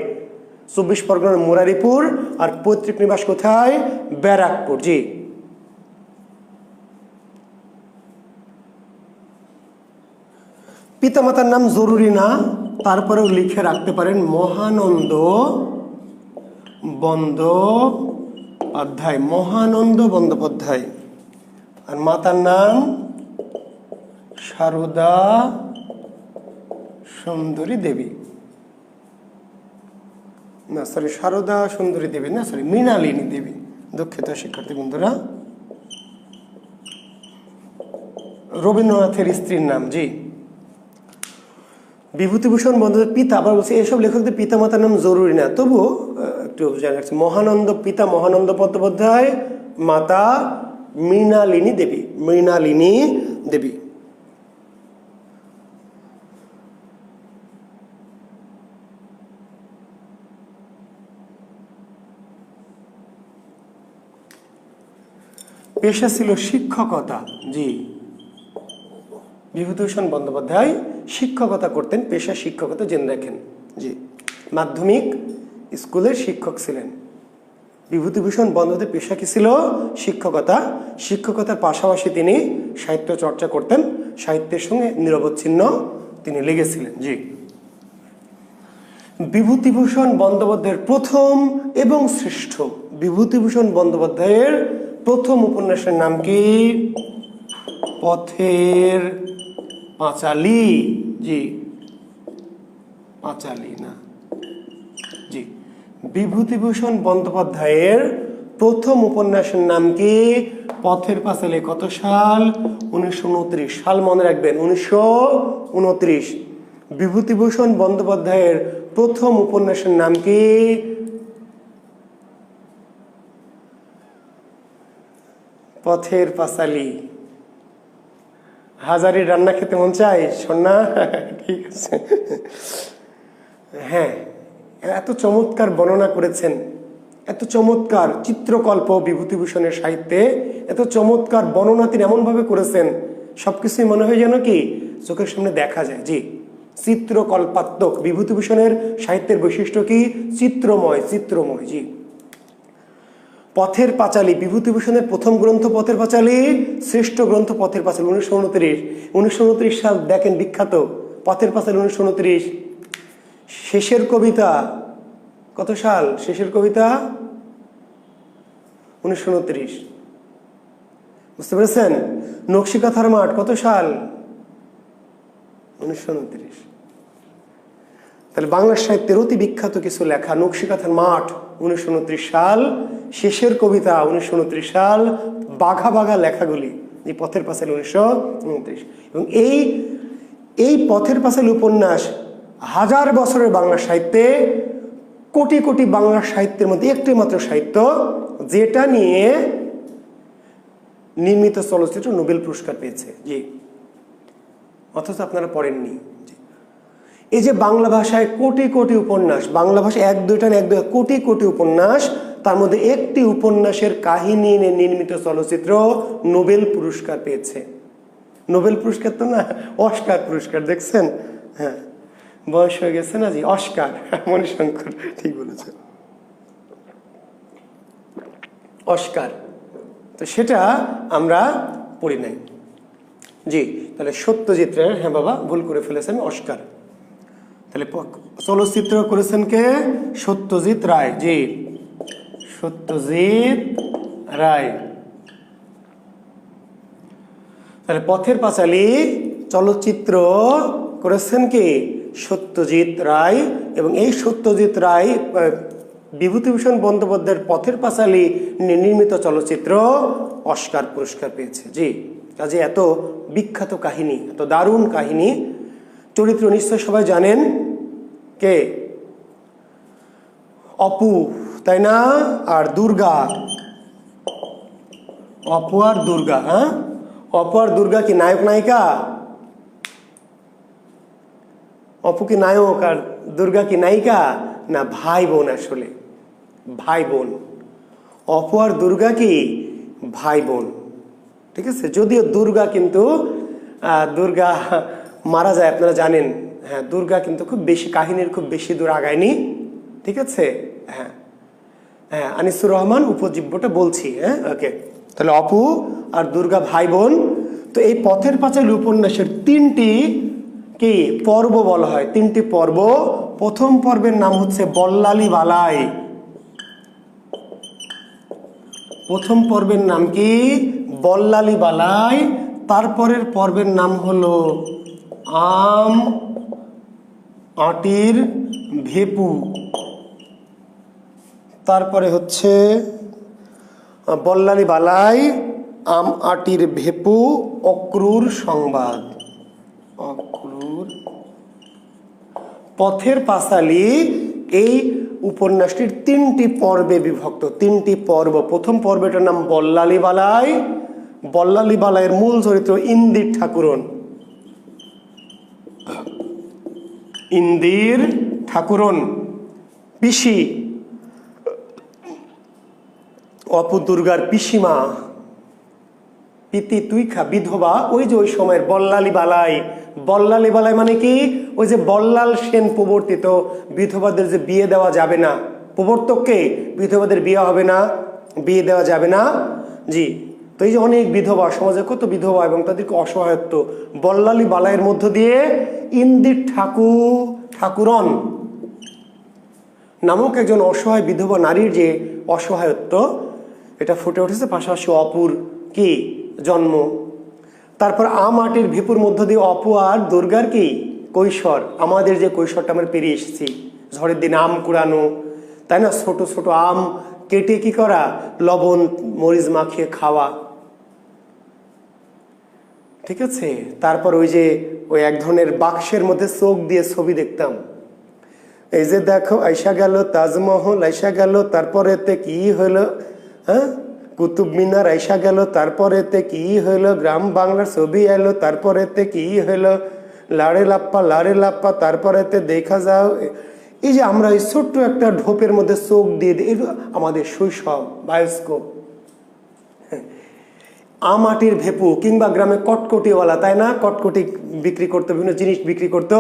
A: 24 পরগনার মুরারিপুর। আর পৈতৃক নিবাস কোথায়? ব্যারাকপুর। জি। পিতামাতার নাম জরুরি না, তারপরেও লিখে রাখতে পারেন মহানন্দ বন্দ্যোপাধ্যায়, মহানন্দ বন্দ্যোপাধ্যায়। আর মাতার নাম সারদা সুন্দরী দেবী, না সরি সারদা সুন্দরী দেবী না, সরি মৃণালিনী দেবী। দুঃখিত শিক্ষার্থী বন্ধুরা। রবীন্দ্রনাথের স্ত্রীর নাম। জি। বিভূতিভূষণ বন্দ্যোপাধ্যায়ের পিতা, আবার বলছি এসব লেখকদের পিতা মাতার নাম জরুরি না, তবুও একটু জানা রাখছি। পিতা মহানন্দ বন্দ্যোপাধ্যায়, মাতা মৃণালিনী দেবী, মৃণালিনী দেবী। পেশা ছিল শিক্ষকতা। জি। বিভূতিভূষণ বন্দ্যোপাধ্যায় শিক্ষকতা করতেন, পেশা শিক্ষকতা জেনে রাখেন। জি। মাধ্যমিক স্কুলের শিক্ষক ছিলেন। বিভূতিভূষণ বন্দ্যোপাধ্যায়ের পেশা কি ছিল? শিক্ষকতা। শিক্ষকতার পাশাপাশি তিনি সাহিত্য চর্চা করতেন, সাহিত্যের সঙ্গে নিরবচ্ছিন্ন তিনি লেগেছিলেন। জি। বিভূতিভূষণ বন্দ্যোপাধ্যায়ের প্রথম এবং শ্রেষ্ঠ, বিভূতিভূষণ বন্দ্যোপাধ্যায়ের প্রথম উপন্যাসের নাম কি? পথের পাঁচালী। জি। পাঁচালী না। জি। বিভূতিভূষণ বন্দ্যোপাধ্যায়ের প্রথম উপন্যাসের নাম কি? পথের পাঁচালী। কত সাল? 1929 সাল মনে রাখবেন, 1929। বিভূতিভূষণ বন্দ্যোপাধ্যায়ের প্রথম উপন্যাসের নাম কি? পথের পাঁচালী। হাজারির রান্না খেতে মন চাই সোনা? ঠিক আছে। হ্যাঁ, এত চমৎকার বর্ণনা করেছেন, এত চমৎকার চিত্রকল্প বিভূতিভূষণের সাহিত্যে, এত চমৎকার বর্ণনা তিনি এমনভাবে করেছেন, সবকিছুই মনে হয় যেন কি চোখের সামনে দেখা যায়। জি। চিত্রকল্পাত্মক। বিভূতিভূষণের সাহিত্যের বৈশিষ্ট্য কি? চিত্রময়, চিত্রময়। জি। পথের পাঁচালী বিভূতিভূষণের প্রথম গ্রন্থ পথের পাঁচালী, শ্রেষ্ঠ গ্রন্থ পথের পাঁচালী। 1929 সাল দেখেন, বিখ্যাত পথের পাঁচালী 1929। শেষের কবিতা কত সাল? শেষের কবিতা 1929। বুঝতে পেরেছেন? নকশিকাঁথার মাঠ কত সাল? 1929। তাহলে বাংলা সাহিত্যের অতি বিখ্যাত কিছু লেখা। নকশিকাঁথার মাঠ 1929 সাল, শেষের কবিতা 1929 সাল, বাঘা বাঘা লেখাগুলি এই পথের পাঁচালী 1929। এবং এই পথের পাঁচালী উপন্যাস হাজার বছরের বাংলা সাহিত্যে, কোটি কোটি বাংলা সাহিত্যের মধ্যে একটি মাত্র সাহিত্য যেটা নিয়ে নির্মিত চলচ্চিত্র নোবেল পুরস্কার পেয়েছে। জি। অথচ আপনারা পড়েননি। এই যে বাংলা ভাষায় কোটি কোটি উপন্যাস, বাংলা ভাষায় এক দুইটা কোটি কোটি উপন্যাস, তার মধ্যে একটি উপন্যাসের কাহিনী নিয়ে নির্মিত চলচ্চিত্র নোবেল পুরস্কার পেয়েছে। নোবেল পুরস্কার তো না, অস্কার পুরস্কার। দেখছেন? হ্যাঁ, বয়স হয়ে গেছে না? জি, অস্কার। মণিশঙ্কর ঠিক বলেছে, অস্কার। তো সেটা আমরা পড়ি নাই। জি। তাহলে সত্যজিৎ রায়, হ্যাঁ বাবা ভুল করে ফেলেছেন, অস্কার। তাহলে চলচ্চিত্র করেছেন কে? সত্যজিৎ রায়। জি, সত্যজিৎ রায়। তাহলে পথের পাঁচালী চলচ্চিত্র করেছেন কি? সত্যজিৎ রায়। এবং এই সত্যজিৎ রায় বিভূতিভূষণ বন্দ্যোপাধ্যায়ের পথের পাঁচালী নির্মিত চলচ্চিত্র অস্কার পুরস্কার পেয়েছে। জি। কাজে এত বিখ্যাত কাহিনী, এত দারুণ কাহিনী। চরিত্র নিশ্চয় সবাই জানেন। কে? অপু, তাই না? আর দুর্গা। অপু আর দুর্গা। হ্যাঁ, অপু আর দুর্গা কি নায়ক নায়িকা? অপু কি নায়ক আর দুর্গা কি নায়িকা? না, ভাই বোন, আসলে ভাই বোন। অপু আর দুর্গা কি ভাই বোন, ঠিক আছে। যদিও দুর্গা কিন্তু দুর্গা মারা যায়, আপনারা জানেন। হ্যাঁ, দুর্গা কিন্তু খুব বেশি কাহিনীর খুব বেশি দূর আগায়নি, ঠিক আছে। হ্যাঁ হ্যাঁ, আনিসুর রহমান উপজীব্যটা বলছি। হ্যাঁ, ওকে। তাহলে অপু আর দুর্গা ভাই বোন। তো এই পথের পাঁচালী উপন্যাসের তিনটি কি পর্ব বলা হয়, তিনটি পর্ব। প্রথম পর্বের নাম হচ্ছে বল্লালী বালাই। প্রথম পর্বের নাম কি? বল্লালী বালাই। তারপরের পর্বের নাম হলো আম আটির ভেপু। তারপরে হচ্ছে বল্লালী বালাই, আম আটির ভেপু, অক্রুর সংবাদ। অক্রুর পথের পাঁচালী এই উপন্যাসটির তিনটি পর্বে বিভক্ত, তিনটি পর্ব। প্রথম পর্বটার নাম বল্লালী বালাই। বল্লালী বালাইয়ের মূল চরিত্র ইন্দির ঠাকুরন। ইন্দির ঠাকুরন পিসি, অপু দুর্গার পিসিমা। পিতি তুই খা, বিধবা। ওই যে ওই সময়ের বল্লালী বালাই। বল্লালী বালাই মানে কি? ওই যে বল্লাল সেন প্রবর্তিত বিধবাদের যে বিয়ে দেওয়া যাবে না, প্রবর্তককে, বিধবাদের বিয়ে হবে না, বিয়ে দেওয়া যাবে না। জি, তো এই যে অনেক বিধবা, সমাজে কত বিধবা এবং তাদেরকে অসহায়ত্ব, বল্লালী বালাইয়ের মধ্য দিয়ে ইন্দির ঠাকুরন নামক একজন অসহায় বিধবা নারীর যে অসহায়ত্ব, এটা ফুটে উঠেছে। পাশাপাশি অপুর কি জন্ম। তারপর আম আটির ভেপুর মধ্য দিয়ে অপু আর দুর্গার কি কৈশোর, আমাদের যে কৈশোরটা আমরা পেরিয়ে এসেছি। ঝড়ের দিন আম কুড়ানো, তাই না? ছোট ছোট আম কেটে কি করা, লবণ মরিচ মাখিয়ে খাওয়া, ঠিক আছে। তারপর ওই যে ওই এক ধরনের বাক্সের মধ্যে চোখ দিয়ে ছবি দেখতাম। এই যে দেখো আইসা গেল তাজমহল, আইসা গেল, তারপর এতে কি হলো, হ্যাঁ, কুতুব মিনার আইসা গেল, তারপর এতে কি হইলো, গ্রাম বাংলার ছবি এলো, তারপর এতে কি হইলো, লাড়ে লাপ্পা, তারপর এতে দেখা যাও। এই যে আমরা এই ছোট্ট একটা ঢোপের মধ্যে চোখ দিয়ে দিই, আমাদের শৈশব বায়োস্কোপ। আমাটির ভেপু কিংবা গ্রামে কটকটিওয়ালা, তাই না? কটকটি বিক্রি করতো, বিভিন্ন জিনিস বিক্রি করতো।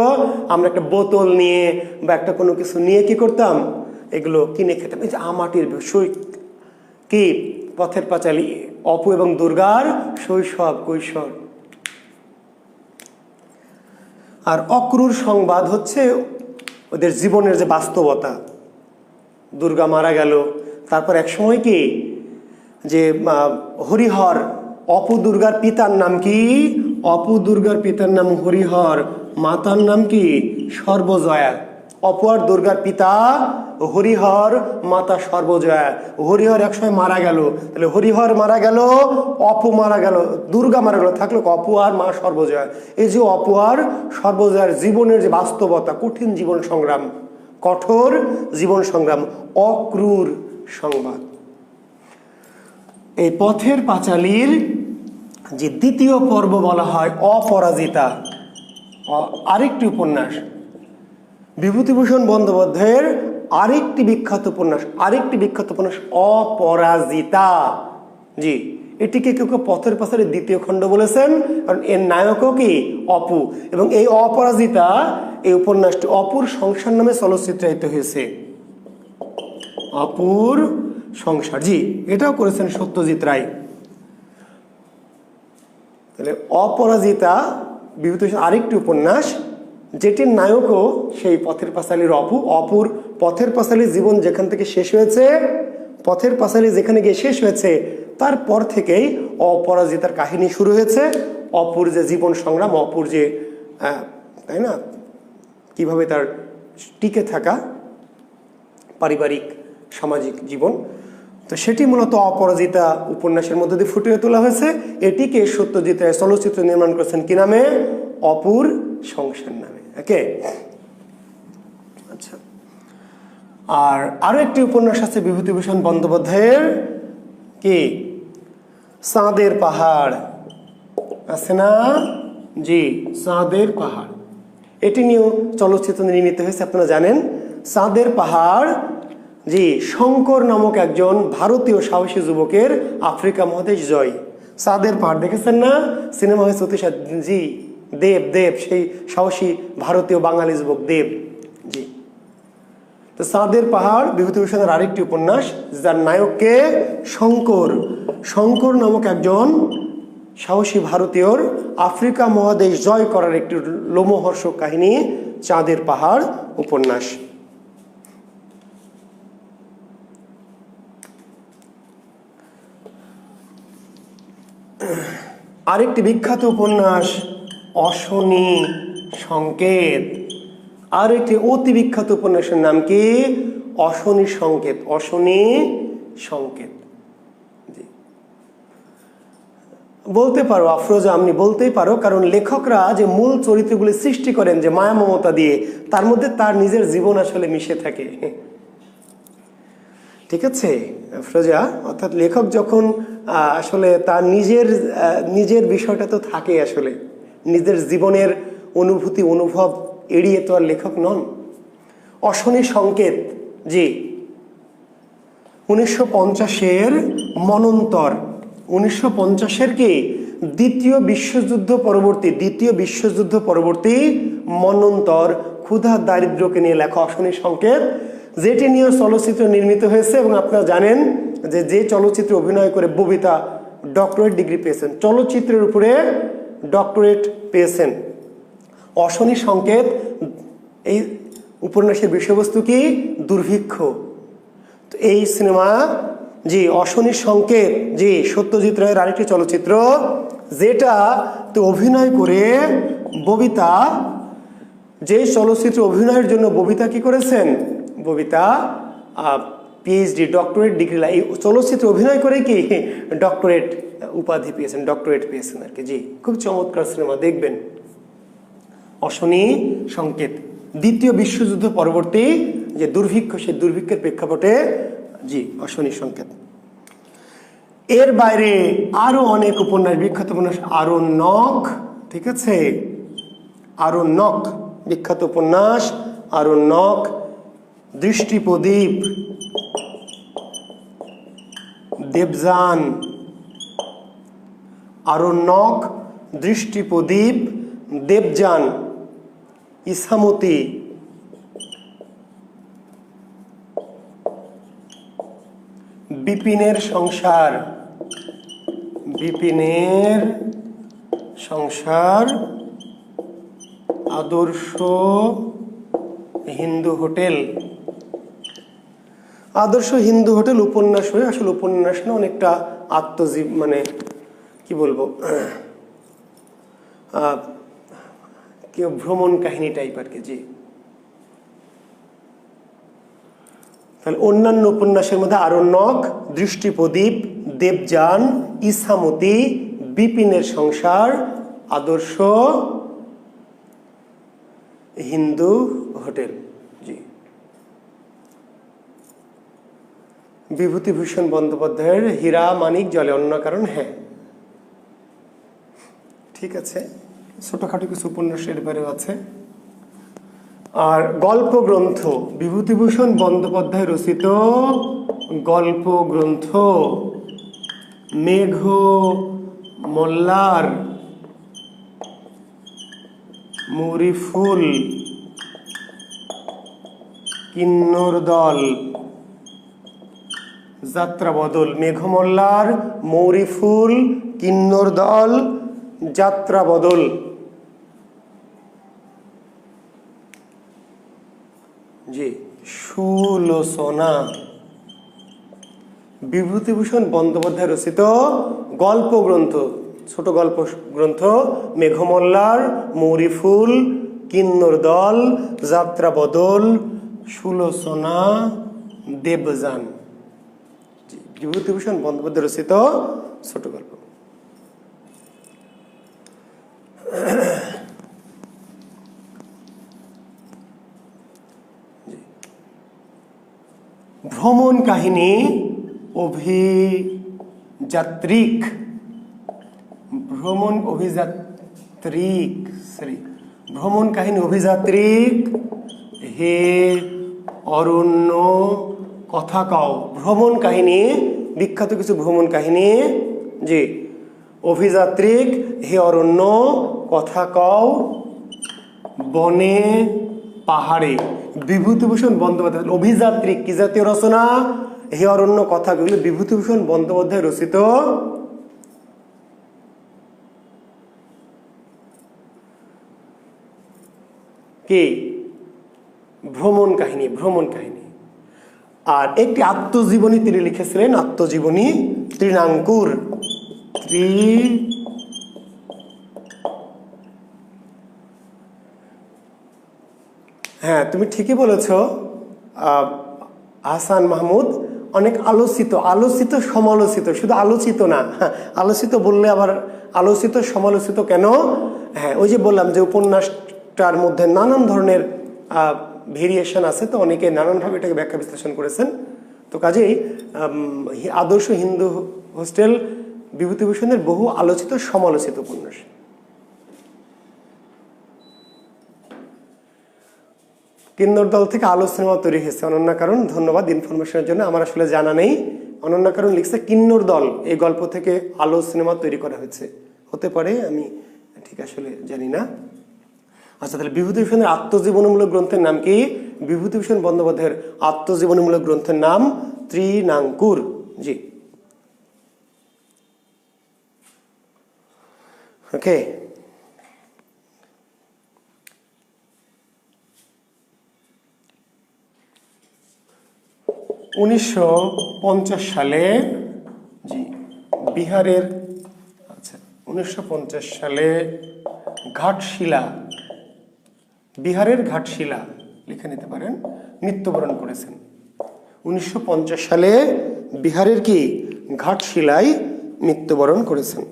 A: আমরা একটা বোতল নিয়ে বা একটা কোনো কিছু নিয়ে কি করতাম, এগুলো কিনে খেতাম। এই যে আমাটির কি পথের পাঁচালী, অপু এবং দুর্গার শৈশব কৈশোর। আর অক্রুর সংবাদ হচ্ছে ওদের জীবনের যে বাস্তবতা। দুর্গা মারা গেল, তারপর এক সময় কি যে হরিহর, অপু দুর্গার পিতার নাম কি? অপু দুর্গার পিতার নাম হরিহর, মাতার নাম কি? সর্বজয়া। অপু আর দুর্গার পিতা হরিহর, মাতা সর্বজয়া। হরিহর একসময় মারা গেল, তাহলে হরিহর মারা গেল, অপু মারা গেল, দুর্গা মারা গেল, থাকলো অপু আর মা সর্বজয়া। এই যে অপু আর সর্বজয়ার জীবনের যে বাস্তবতা, কঠিন জীবন সংগ্রাম, কঠোর জীবন সংগ্রাম, অক্রুর সংবাদ। এই পথের পাঁচালীর যে দ্বিতীয় পর্ব বলা হয় অপরাজিতা, আরেকটি উপন্যাস, বিভূতিভূষণ বন্দ্যোপাধ্যায়ের আরেকটি বিখ্যাত উপন্যাস, অপরাজিতা। জি, এটিকে কেউ কেউ পথের পাঁচালীর দ্বিতীয় খণ্ড বলেছেন, কারণ এর নায়কও কি অপু। এবং এই অপরাজিতা, এই উপন্যাসটি অপুর সংসার নামে চলচ্চিত্রায়িত হয়েছে। অপুর সংসার, জি, এটাও করেছেন সত্যজিৎ রায়। তাহলে অপরাজিতা বিভূতিভূষণ আরেকটি উপন্যাস, যেটির নায়কও সেই পথের পাঁচালীর অপু। অপুর পথের পাঁচালীর জীবন যেখান থেকে শেষ হয়েছে, পথের পাঁচালী যেখানে গিয়ে শেষ হয়েছে, তারপর থেকেই অপরাজিতার কাহিনী শুরু হয়েছে। অপুর যে জীবন সংগ্রাম, অপুর যে তাই না, কিভাবে তার টিকে থাকা পারিবারিক সামাজিক জীবন, তো সেটি মূলত অপরাজিতা উপন্যাসের মধ্যে দিয়ে ফুটিয়ে তোলা হয়েছে। এটিকে সত্যজিৎ রায় চলচ্চিত্র নির্মাণ করেছেন কি নামে? অপুর সংসার নামে। ওকে, আচ্ছা। আর আরো একটি উপন্যাস আছে বিভূতিভূষণ বন্দ্যোপাধ্যায়ের, কি চাঁদের পাহাড়। আছে না? জি, চাঁদের পাহাড়। এটি নিয়েও চলচ্চিত্র নির্মিত হয়েছে, আপনারা জানেন। চাঁদের পাহাড়, জি, শঙ্কর নামক একজন ভারতীয় সাহসী যুবকের আফ্রিকা মহাদেশ জয়। চাঁদের পাহাড় দেখেছেন না? সিনেমা হয়েছে অতিশয়। জি, দেব দেব সেই সাহসী ভারতীয় বাঙালি যুবক দেব। জি, তো চাঁদের পাহাড় বিভূতিভূষণের আরেকটি উপন্যাস, যার নায়ককে শঙ্কর। শঙ্কর নামক একজন সাহসী ভারতীয়র আফ্রিকা মহাদেশ জয় করার একটি লোমহর্ষক কাহিনী চাঁদের পাহাড় উপন্যাস। আরেকটি বিখ্যাত উপন্যাস অশনি সংকেত। আর একটি অতি বিখ্যাত উপন্যাসের নাম কি? অশনি সংকেত। অশনি সংকেত। বলতে পারো আফরোজা, আপনি বলতেই পারো, কারণ লেখকরা যে মূল চরিত্রগুলি সৃষ্টি করেন যে মায়া মমতা দিয়ে, তার মধ্যে তার নিজের জীবন আসলে মিশে থাকে। ঠিক আছে আফরোজা, অর্থাৎ লেখক যখন আসলে তার নিজের বিষয়টা তো থাকে, আসলে নিজের জীবনের অনুভূতি অনুভব এড়িয়ে তো আর লেখক নন। অশনি সংকেত, জি, 1950-এর মনন্তর। 1950-এর কি দ্বিতীয় বিশ্বযুদ্ধ পরবর্তী মনন্তর ক্ষুধা দারিদ্র্যকে নিয়ে লেখা অশনি সংকেত, যেটি নিয়ে চলচ্চিত্র নির্মিত হয়েছে। এবং আপনারা জানেন যে চলচ্চিত্রে অভিনয় করে ববিতা ডক্টরেট ডিগ্রি পেয়েছেন, চলচ্চিত্রের উপরে ডক্টরেট পেয়েছেন। অশনি সংকেত, এই উপন্যাসের বিষয়বস্তু কি? দুর্ভিক্ষ। তো এই সিনেমা, জি, অশনি সংকেত, জি, সত্যজিৎ রায়ের আরেকটি চলচ্চিত্র, যেটা তো অভিনয় করে ববিতা, যে চলচ্চিত্র অভিনয়ের জন্য ববিতা কি করেছেন? ববিতা পিএইচডি ডক্টরেট ডিগ্রি, এই চলচ্চিত্রে অভিনয় করে কি ডক্টরেট উপাধি পেয়েছেন, ডক্টরেট পেয়েছেন আর কি। জি, খুব চমৎকার সিনেমা, দেখবেন। অশনি সংকেত, দ্বিতীয় বিশ্বযুদ্ধ পরবর্তী যে দুর্ভিক্ষ, সেই দুর্ভিক্ষের প্রেক্ষাপটে, জি, অশনি সংকেত। এর বাইরে আরো অনেক উপন্যাস, বিখ্যাত উপন্যাস আরণ্যক। ঠিক আছে, আরণ্যক বিখ্যাত উপন্যাস আরণ্যক, দৃষ্টিপ্রদীপ, দেবযান। আরণ্যক, দৃষ্টিপ্রদীপ, দেবযান, ইছামতি, বিপিনের সংসার, বিপিনের সংসার, আদর্শ হিন্দু হোটেল। আদর্শ হিন্দু হোটেল উপন্যাস হয়ে, আসলে উপন্যাস না, অনেকটা আত্মজীব, মানে কি বলবো, ভ্রমণ কাহিনী টাইপ আর কি। জি, তাহলে অন্যান্য উপন্যাসের মধ্যে আরণ্যক, দৃষ্টিপ্রদীপ, দেবযান, ইছামতি, বিপিনের সংসার, আদর্শ হিন্দু হোটেল। জি, বিভূতিভূষণ বন্দ্যোপাধ্যায়ের হীরা মানিক জলে অন্য কারণ। হ্যাঁ, ঠিক আছে, ছোটখাটো কিছু উপন্যাসের বাইরেও আছে। আর গল্প গ্রন্থ, বিভূতিভূষণ বন্দ্যোপাধ্যায় রচিত গল্প গ্রন্থ, মেঘ মোল্লার মৌরিফুল, কিন্নর দল, যাত্রা বদল। মেঘমল্লার, মৌরিফুল, কিন্নর দল, যাত্রা বদল। জি, সুলোচনা, বিভূতিভূষণ বন্দ্যোপাধ্যায় রচিত গল্প গ্রন্থ, ছোট গল্প গ্রন্থ, মেঘমল্লার, মৌরিফুল, কিন্নর দল, যাত্রা বদল, সুলোচনা, দেবযান। বিভূতিভূষণ বন্দ্যোপাধ্যায় রচিত ছোট গল্প। ভ্রমণ কাহিনী অভিযাত্রিক, ভ্রমণ অভিযাত্রিক, সরি, ভ্রমণ কাহিনী অভিযাত্রিক হে অরণ্য কথা কও। ভ্রমণ কাহিনী, বিখ্যাত কিছু ভ্রমণ কাহিনী, জি। অভিযাত্রিক হে অরণ্য কথা কও বনে পাহাড়ে। বিভূতিভূষণ বন্দ্যোপাধ্যায়। অভিযাত্রিক কি জাতীয় রচনা? হে অরণ্য কথা, বিভূতিভূষণ বন্দ্যোপাধ্যায় রচিত কি ভ্রমণ কাহিনী, ভ্রমণ কাহিনী। আর একটি আত্মজীবনী তিনি লিখেছিলেন, আত্মজীবনী তৃণাঙ্কুর। হ্যাঁ, তুমি ঠিকই বলেছ হাসান মাহমুদ। অনেক আলোচিত, আলোচিত সমালোচিত, শুধু আলোচিত না, আলোচিত বললে আবার আলোচিত সমালোচিত কেন? হ্যাঁ, ওই যে বললাম যে উপন্যাসটার মধ্যে নানান ধরনের ভেরিয়েশন আছে, তো অনেকে নানানভাবে এটাকে ব্যাখ্যা বিশ্লেষণ করেছেন। তো কাজেই আদর্শ হিন্দু হোস্টেল বিভূতিভূষণের বহু আলোচিত সমালোচিত উপন্যাস। কিন্নর দল থেকে আলো সিনেমা তৈরি হয়েছে, অনন্যা কারণ। ধন্যবাদ ইনফরমেশনের জন্য, আমার আসলে জানা নেই। অনন্যা কারণ লিখছে কিন্নর দল এই গল্প থেকে আলো সিনেমা তৈরি করা হয়েছে, হতে পারে, আমি ঠিক আসলে জানি না। আচ্ছা, তাহলে বিভূতিভূষণের আত্মজীবনীমূলক গ্রন্থের নাম কি? বিভূতিভূষণ বন্দ্যোপাধ্যায়ের আত্মজীবনীমূলক গ্রন্থের নাম তৃণাঙ্কুর। জি, ওকে। উনিশশো সালে, জি, বিহারের, আচ্ছা, 1950 সালে ঘাটশিলা, বিহারের ঘাটশিলা লিখে নিতে পারেন, মৃত্যুবরণ করেছেন। 1950 সালে বিহারের কি ঘাটশিলায় মৃত্যুবরণ করেছেন।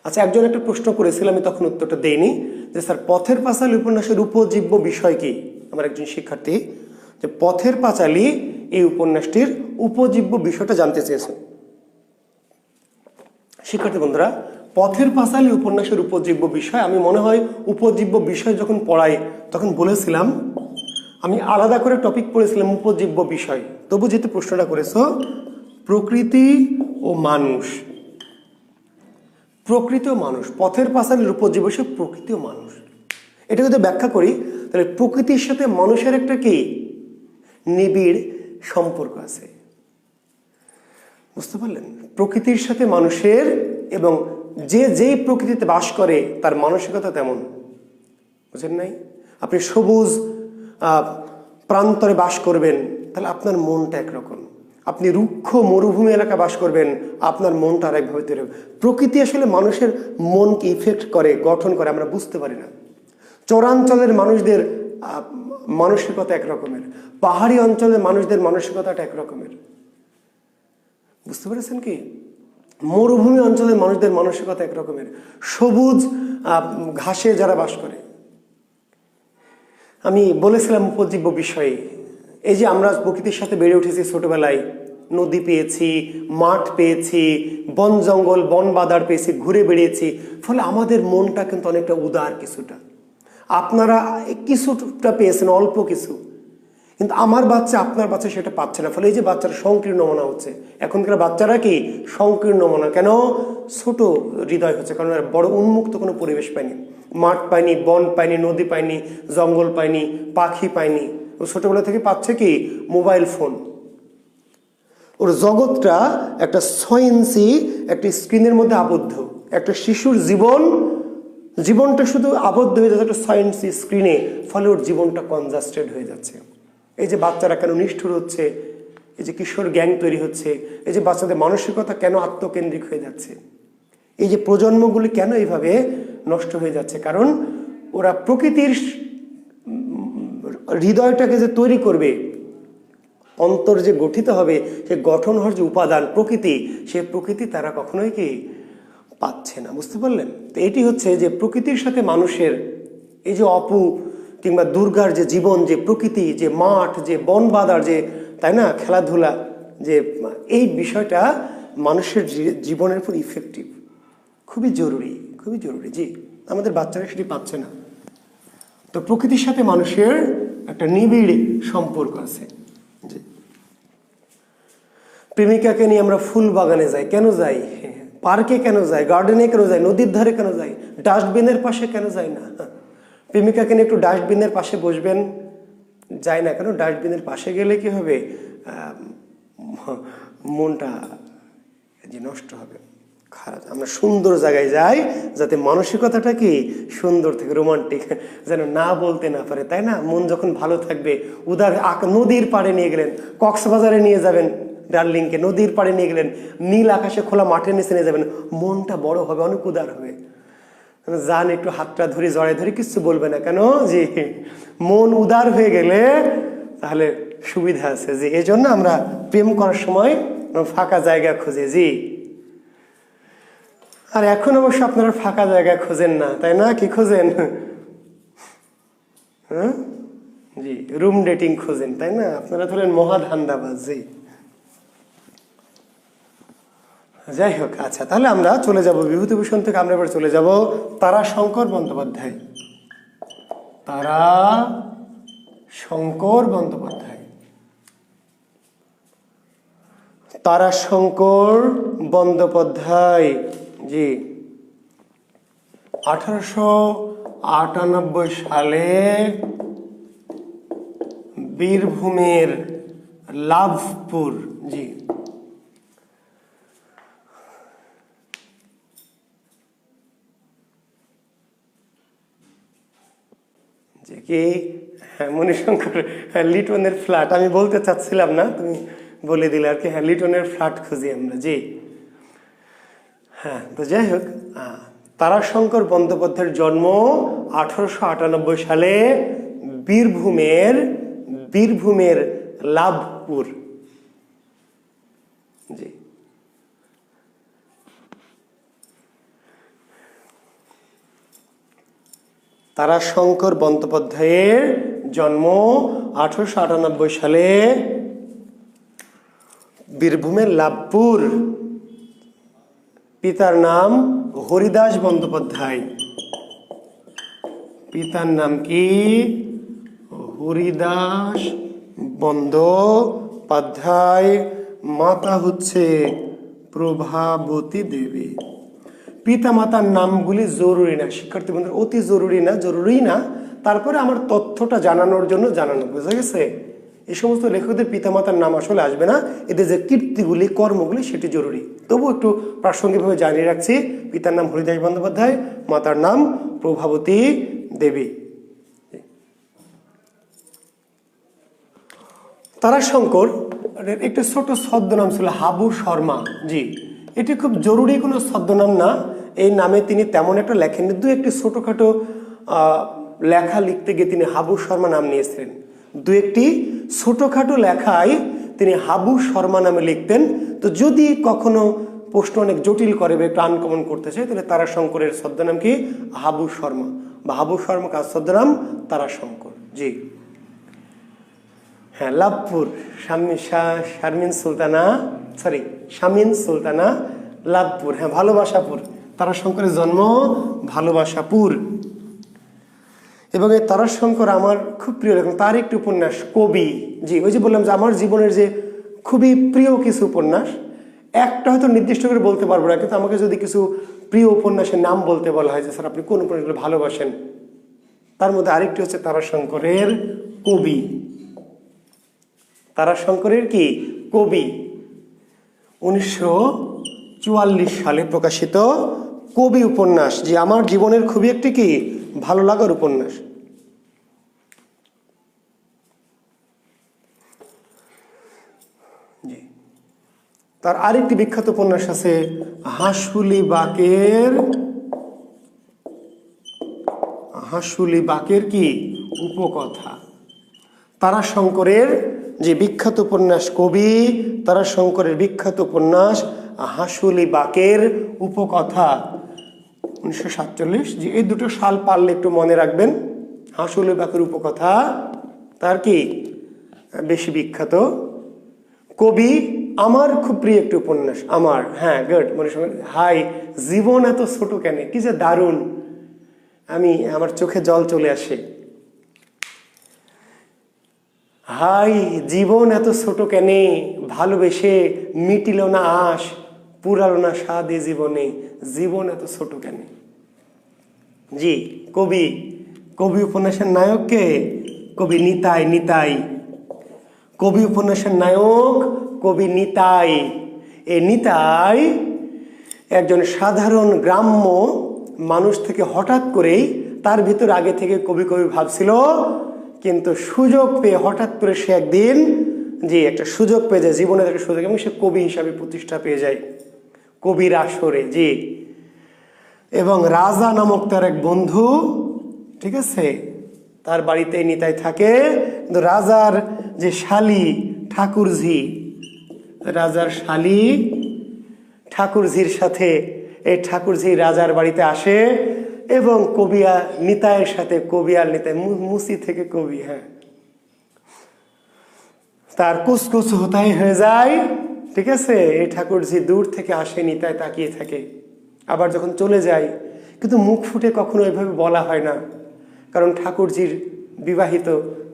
A: আচ্ছা, একজন একটা প্রশ্ন করেছিল, আমি তখন উত্তরটা দেইনি, যে স্যার পথের পাঁচালী উপন্যাসের উপজীব্য বিষয় কি? আমার একজন শিক্ষার্থী যে পথের পাঁচালী এই উপন্যাসটির উপজীব্য বিষয়টা জানতে চেয়েছেন। শিক্ষার্থী বন্ধুরা, পথের পাঁচালী উপন্যাসের উপজীব্য বিষয়, আমি মনে হয় উপজীব্য বিষয় যখন পড়াই তখন বলেছিলাম, আমি আলাদা করে টপিক পড়েছিলাম উপজীব্য বিষয়। তবু যেহেতু প্রশ্নটা করেছ, প্রকৃতি ও মানুষ, প্রকৃতি ও মানুষ, পথের পাঁচালীর উপজীব্য বিষয় প্রকৃতি ও মানুষ। এটা যদি ব্যাখ্যা করি, তাহলে প্রকৃতির সাথে মানুষের একটা কি নিবিড় সম্পর্ক আছে, বুঝতে পারলেন? প্রকৃতির সাথে মানুষের, এবং যে যেই প্রকৃতিতে বাস করে তার মানসিকতা তেমন, বুঝেন নাই? আপনি সবুজ প্রান্তরে বাস করবেন, তাহলে আপনার মনটা একরকম। আপনি রুক্ষ মরুভূমি এলাকা বাস করবেন, আপনার মনটা আরেকভাবে তৈরি হবে। প্রকৃতি আসলে মানুষের মনকে ইফেক্ট করে, গঠন করে, আমরা বুঝতে পারি না। চরাঞ্চলের মানুষদের মানসিকতা একরকমের, পাহাড়ি অঞ্চলের মানুষদের মানসিকতাটা একরকমের, বুঝতে পেরেছেন কি? মরুভূমি অঞ্চলের মানুষদের মানসিকতা একরকমের, সবুজ ঘাসে যারা বাস করে। আমি বলেছিলাম উপজীব্য বিষয়ে, এই যে আমরা প্রকৃতির সাথে বেড়ে উঠেছি, ছোটবেলায় নদী পেয়েছি, মাঠ পেয়েছি, বন জঙ্গল বন বাদার পেয়েছি, ঘুরে বেড়িয়েছি, ফলে আমাদের মনটা কিন্তু অনেকটা উদার কিছুটা। আপনারা কিছুটা পেয়েছেন, অল্প কিছু, কিন্তু আমার বাচ্চা, আপনার বাচ্চা সেটা পাচ্ছে না। ফলে এই যে বাচ্চারা সংকীর্ণ মনা হচ্ছে, এখনকার বাচ্চারা কি সংকীর্ণ মনা কেন? ছোট হৃদয় হচ্ছে, কারণ বড় উন্মুক্ত কোনো পরিবেশ পায়নি, মাঠ পায়নি, বন পায়নি, নদী পায়নি, জঙ্গল পায়নি, পাখি পায়নি। ও ছোটবেলা থেকে পাচ্ছে কি মোবাইল ফোন। ওর জগৎটা একটা 6 ইঞ্চি একটা স্ক্রিনের মধ্যে আবদ্ধ। একটা শিশুর জীবনটা শুধু আবদ্ধ হয়ে যাচ্ছে একটা 6 ইঞ্চি স্ক্রিনে, ফলে ওর জীবনটা কনজাস্টেড হয়ে যাচ্ছে। এই যে বাচ্চারা কেন নিষ্ঠুর হচ্ছে, এই যে কিশোর গ্যাং তৈরি হচ্ছে, এই যে বাচ্চাদের মানসিকতা কেন আত্মকেন্দ্রিক হয়ে যাচ্ছে, এই যে প্রজন্মগুলি কেন এইভাবে নষ্ট হয়ে যাচ্ছে, কারণ ওরা প্রকৃতির হৃদয়টাকে যে তৈরি করবে, অন্তর যে গঠিত হবে, সে গঠন হওয়ার যে উপাদান প্রকৃতি, সে প্রকৃতি তারা কখনোই কি পাচ্ছে না, বুঝতে পারলেন? তো এটি হচ্ছে যে প্রকৃতির সাথে মানুষের এই যে অপু কিংবা দুর্গার যে জীবন, যে প্রকৃতি, যে মাঠ, যে বন বাদার, যে তাই না খেলাধুলা, যে এই বিষয়টা মানুষের জীবনের উপর ইফেক্টিভ। খুবই জরুরি, খুবই জরুরি। জি, আমাদের বাচ্চারা সেটি পাচ্ছে না। তো প্রকৃতির সাথে মানুষের একটা নিবিড় সম্পর্ক আছে। জি, প্রেমিকাকে নিয়ে আমরা ফুল বাগানে যাই, কেন যাই? পার্কে কেন যাই? গার্ডেনে কেন যাই? নদীর ধারে কেন যাই? ডাস্টবিনের পাশে কেন যাই না? প্রেমিকাকে নিয়ে একটু ডাস্টবিনের পাশে বসবেন, যায় না কেন? ডাস্টবিনের পাশে গেলে কি হবে? মনটা যে নষ্ট হবে, খারাপ। আমরা সুন্দর জায়গায় যাই যাতে মানসিকতাটা কি সুন্দর থেকে রোমান্টিক, যেন না বলতে না পারে, তাই না? মন যখন ভালো থাকবে, উদার নদীর পাড়ে নিয়ে গেলেন, কক্সবাজারে নিয়ে যাবেন, ডার্লিংকে নদীর পাড়ে নিয়ে গেলেন, নীল আকাশে খোলা মাঠের নিচে নিয়ে যাবেন, মনটা বড় হবে, অনেক উদার হবে। যান একটু হাতটা ধরে জড়ায় ধরে কিচ্ছু বলবে না কেন? যে মন উদার হয়ে গেলে তাহলে সুবিধা আছে। যে এই জন্য আমরা প্রেম করার সময় ফাঁকা জায়গা খুঁজি। জি, আর এখন অবশ্য আপনারা ফাঁকা জায়গা খোঁজেন না, তাই না? কি খোঁজেন? হ্যাঁ, জি, রুম ডেটিং খোঁজেন, তাই না? আপনারা ধরেন মহাধান্দাবাজ। জি, যাই হোক, আচ্ছা, তাহলে আমরা চলে যাব বিভূতিভূষণ থেকে। আমরা এবার চলে যাব তারাশঙ্কর বন্দ্যোপাধ্যায়। তারাশঙ্কর বন্দ্যোপাধ্যায়। তারাশঙ্কর বন্দ্যোপাধ্যায়, জি, 1898 সালে বীরভূমের লাভপুর, জি, যে কি মণিশঙ্কর লিটনের ফ্ল্যাট, আমি বলতে চাচ্ছিলাম না, তুমি বলে দিলে আর কি। হ্যাঁ, লিটনের ফ্ল্যাট খুঁজি আমরা। জি, হ্যাঁ, তো যাই হোক, তারাশঙ্কর বন্দ্যোপাধ্যায়ের জন্ম 1898 সালে বীরভূমের লাভপুর। জি, তারাশঙ্কর বন্দ্যোপাধ্যায়ের জন্ম 1898 সালে বীরভূমের লাভপুর। পিতার নাম হরিদাস বন্দ্যোপাধ্যায়। পিতার নাম কি? হরিদাস বন্দ্যোপাধ্যায়। মাতা হচ্ছে প্রভাবতী দেবী। পিতা মাতার নামগুলি জরুরি না শিক্ষার্থী বন্ধুরা, অতি জরুরি না, তারপরে আমার তথ্যটা জানানোর জন্য জানানো, বুঝা গেছে? এই সমস্ত লেখকদের পিতামাতার নাম আসলে আসবে না, এদের যে কীর্তিগুলি, কর্মগুলি, সেটি জরুরি। তবু একটু প্রাসঙ্গিকভাবে জানিয়ে রাখছি, পিতার নাম হরিদাস বন্দ্যোপাধ্যায়, মাতার নাম প্রভাবতী দেবী। তারাশঙ্কর একটি ছোট ছদ্মনাম ছিল হাবু শর্মা। জি, এটি খুব জরুরি কোনো ছদ্মনাম না। এই নামে তিনি তেমন একটা লেখেননি, দু একটি ছোটখাটো লেখা লিখতে গিয়ে তিনি হাবু শর্মা নাম নিয়েছিলেন। দু একটি ছোটখাটো লেখায় তিনি হাবু শর্মা নামে লিখতেন। তো যদি কখনো প্রশ্ন অনেক জটিল করে বা একটু আনকমন করতে চায়, তাহলে তারাশঙ্করের ছদ্মনাম কি? হাবু শর্মা, বা হাবু শর্মা কার ছদ্মনাম? তারাশঙ্কর। জি, হ্যাঁ, লাভপুর, শামিন সুলতানা লাভপুর, হ্যাঁ, ভালোবাসাপুর। তারাশঙ্করের জন্ম ভালোবাসাপুর। এবং এই তারাশঙ্কর আমার খুব প্রিয় লেখক। তার একটি উপন্যাস কবি, জি, ওই যে বললাম যে আমার জীবনের যে খুবই প্রিয় কিছু উপন্যাস, একটা হয়তো নির্দিষ্ট করে বলতে পারবো না, কিন্তু আমাকে যদি কিছু প্রিয় উপন্যাসের নাম বলতে বলা হয় যে স্যার আপনি কোন উপন্যাসগুলো ভালোবাসেন, তার মধ্যে আরেকটি হচ্ছে তারাশঙ্করের কবি। তারাশঙ্করের কি? কবি। 1944 সালে প্রকাশিত কবি উপন্যাস, যে আমার জীবনের খুবই একটি কি ভালো লাগার উপন্যাস। জি, তার আরেকটি বিখ্যাত উপন্যাস আছে হাসুলি বাকের কি উপকথা। তারাশঙ্করের যে বিখ্যাত উপন্যাস কবি, তারাশঙ্করের বিখ্যাত উপন্যাস হাসুলি বাকের উপকথা, 1947। যে এই দুটো সাল পারলে একটু মনে রাখবেন। হাসুলি বাকের উপকথা তার কি বেশি বিখ্যাত। কবি আমার খুব প্রিয় একটি উপন্যাস আমার, হ্যাঁ গুড, মনে সময় হাই জীবন এত ছোট কেন, কি যে দারুণ, আমার চোখে জল চলে আসে। হাই জীবন এত ছোট কেনে, ভালোবেসে মিটিল না আশ, পুরালো না স্বাদ এ জীবনে, জীবন এত ছোট কেনে। জি, কবি উপন্যাসের নায়ক কে? কবি নিতাই। কবি উপন্যাসের নায়ক কবি নিতাই। এ নিতাই একজন সাধারণ গ্রাম্য মানুষ থেকে হঠাৎ করেই, তার ভিতর আগে থেকে কবি ভাবছিল, কিন্তু সুযোগ পেয়ে হঠাৎ করে সে একদিন একটা সুযোগ পেয়ে যায়, জীবনের একটা সুযোগ, এবং সে কবি হিসাবে প্রতিষ্ঠা পেয়ে যায় কবির আসরে। এবং রাজা নামক তার এক বন্ধু, ঠিক আছে, তার বাড়িতে নিতাই থাকে। কিন্তু রাজার যে শালী ঠাকুরঝি, রাজার শালী ঠাকুরঝির সাথে এই ঠাকুরঝি রাজার বাড়িতে আসে, এবং নিতাইয়ের সাথে নিতাই মুসি থেকে কবি, হ্যাঁ, তার কুচকুচ হতাই হয়ে যায়। ঠিক আছে, এই ঠাকুরঝি দূর থেকে আসে, নিতাই তাকিয়ে থাকে, আবার যখন চলে যায়, কিন্তু মুখ ফুটে কখনো এভাবে বলা হয় না, কারণ ঠাকুরঝির বিবাহিত,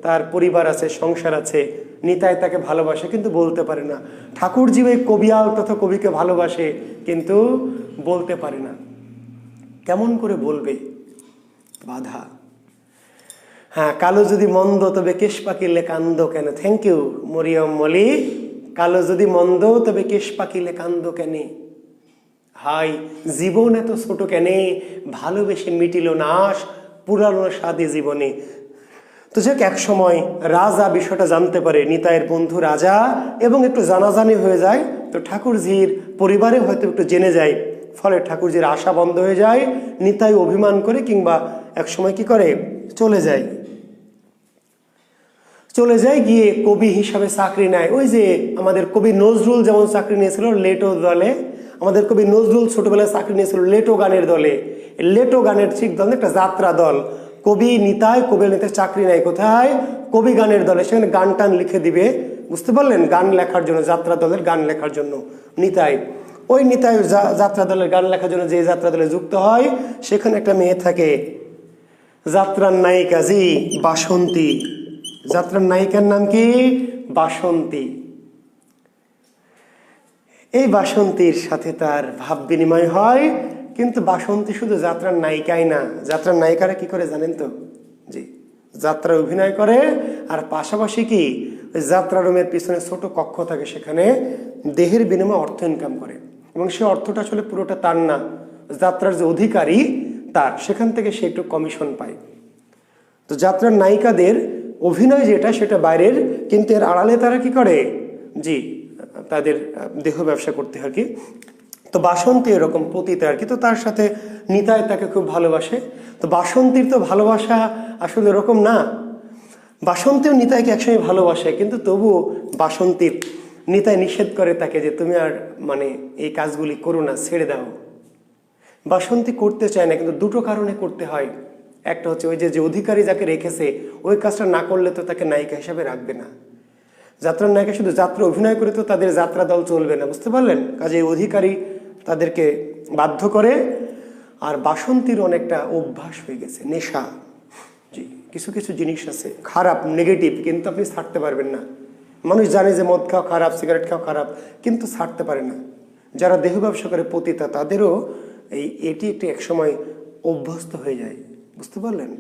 A: তার পরিবার আছে, সংসার আছে, নিতাই তাকে ভালোবাসে কিন্তু বলতে পারে না। ঠাকুরজি ওই কবিয়াল তথা কবিকে ভালোবাসে কিন্তু বলতে পারে না, কেমন করে বলবে, বাধা। হ্যাঁ, কালো যদি মন্দ তবে কেশ পাকিলে কান্দ কেন, থ্যাংক ইউ মরিয়ম মলি। কালো যদি মন্দ তবে কেশ পাকিলে কান্দ কেন, হাই জীবন এত ছোট কেনে, ভালোবেসে মিটিল না আশ, পুরানো স্বাদে জীবনে। তো যাক, এক সময় রাজা বিষয়টা জানতে পারে, নিতাইয়ের বন্ধু রাজা, এবং একটু জানাজানি হয়ে যায়। তো ঠাকুরঝির পরিবারে হয়তো একটু জেনে যায়, ফলে ঠাকুরঝির আশা বন্ধ হয়ে যায়। নিতাই অভিমান করে, কিংবা এক সময় কি করে, চলে যায় গিয়ে কবি হিসাবে চাকরি নেয়। ওই যে আমাদের কবি নজরুল যেমন চাকরি নিয়েছিল লেটো দলে, আমাদের কবি নজরুল ছোটবেলায় চাকরি নিয়েছিল লেটো গানের দলে। লেটো গানের ঠিক দল, একটা যাত্রা দল। কবি নিতাই চাকরি নেয় কোথায়? কবি গানের দলে। সেখানে গান টান লিখে দিবে, বুঝতে পারলেন, গান লেখার জন্য, যাত্রা দলের গান লেখার জন্য নিতাই। ওই নিতাই যাত্রা দলের গান লেখার জন্য যে যাত্রা দলে যুক্ত হয়, সেখানে একটা মেয়ে থাকে, যাত্রার নায়িকা, বাসন্তী। যাত্রার নায়িকার নাম কি? বাসন্তী। এই বাসন্তীর সাথে তার ভাব বিনিময় হয়, কিন্তু বাসন্তী শুধু যাত্রার নায়িকাই না, যাত্রার নায়িকারা কি করে জানেন তো? যাত্রা অভিনয় করে, আর পাশাপাশি কি, ওই যাত্রা রুমের পিছনে ছোট কক্ষ থাকে, সেখানে দেহের বিনিময়ে অর্থ ইনকাম করে, এবং সে অর্থটা আসলে পুরোটা তার না, যাত্রার যে অধিকারী তার, সেখান থেকে সে একটু কমিশন পায়। তো যাত্রার নায়িকাদের অভিনয় যেটা, সেটা বাইরের, কিন্তু এর আড়ালে তারা কি করে, তাদের দেহ ব্যবসা করতে হয় কি। তো বাসন্তী এরকম পতিতা আর কি। তো তার সাথে নিতাই তাকে খুব ভালোবাসে। তো বাসন্তীর তো ভালোবাসা আসলে এরকম না, বাসন্তীও নিতাইকে একসময় ভালোবাসে, কিন্তু তবুও বাসন্তীর নিতাই নিষেধ করে তাকে, যে তুমি আর এই কাজগুলি করো না, ছেড়ে দাও। বাসন্তী করতে চায় না, কিন্তু দুটো কারণে করতে হয়। একটা হচ্ছে ওই যে অধিকারী যাকে রেখেছে, ওই কাজটা না করলে তো তাকে নায়িকা হিসাবে রাখবে না। যাত্রার নায়িকা শুধু যাত্রা অভিনয় করে তো তাদের যাত্রা দল চলবে না, বুঝতে পারলেন, কাজে অধিকারী তাদেরকে বাধ্য করে। আর বাসন্তীর অনেকটা অভ্যাস হয়ে গেছে, নেশা। কিছু কিছু জিনিস আছে খারাপ, নেগেটিভ, কিন্তু আপনি ছাড়তে পারবেন না। মানুষ জানে যে মদ খাওয়া খারাপ, সিগারেট খাওয়া খারাপ, কিন্তু ছাড়তে পারে না। যারা দেহ ব্যবসা করে পতিতা, তাদেরও এটি একটি একসময় অভ্যস্ত হয়ে যায়, বুঝতে পারলেন।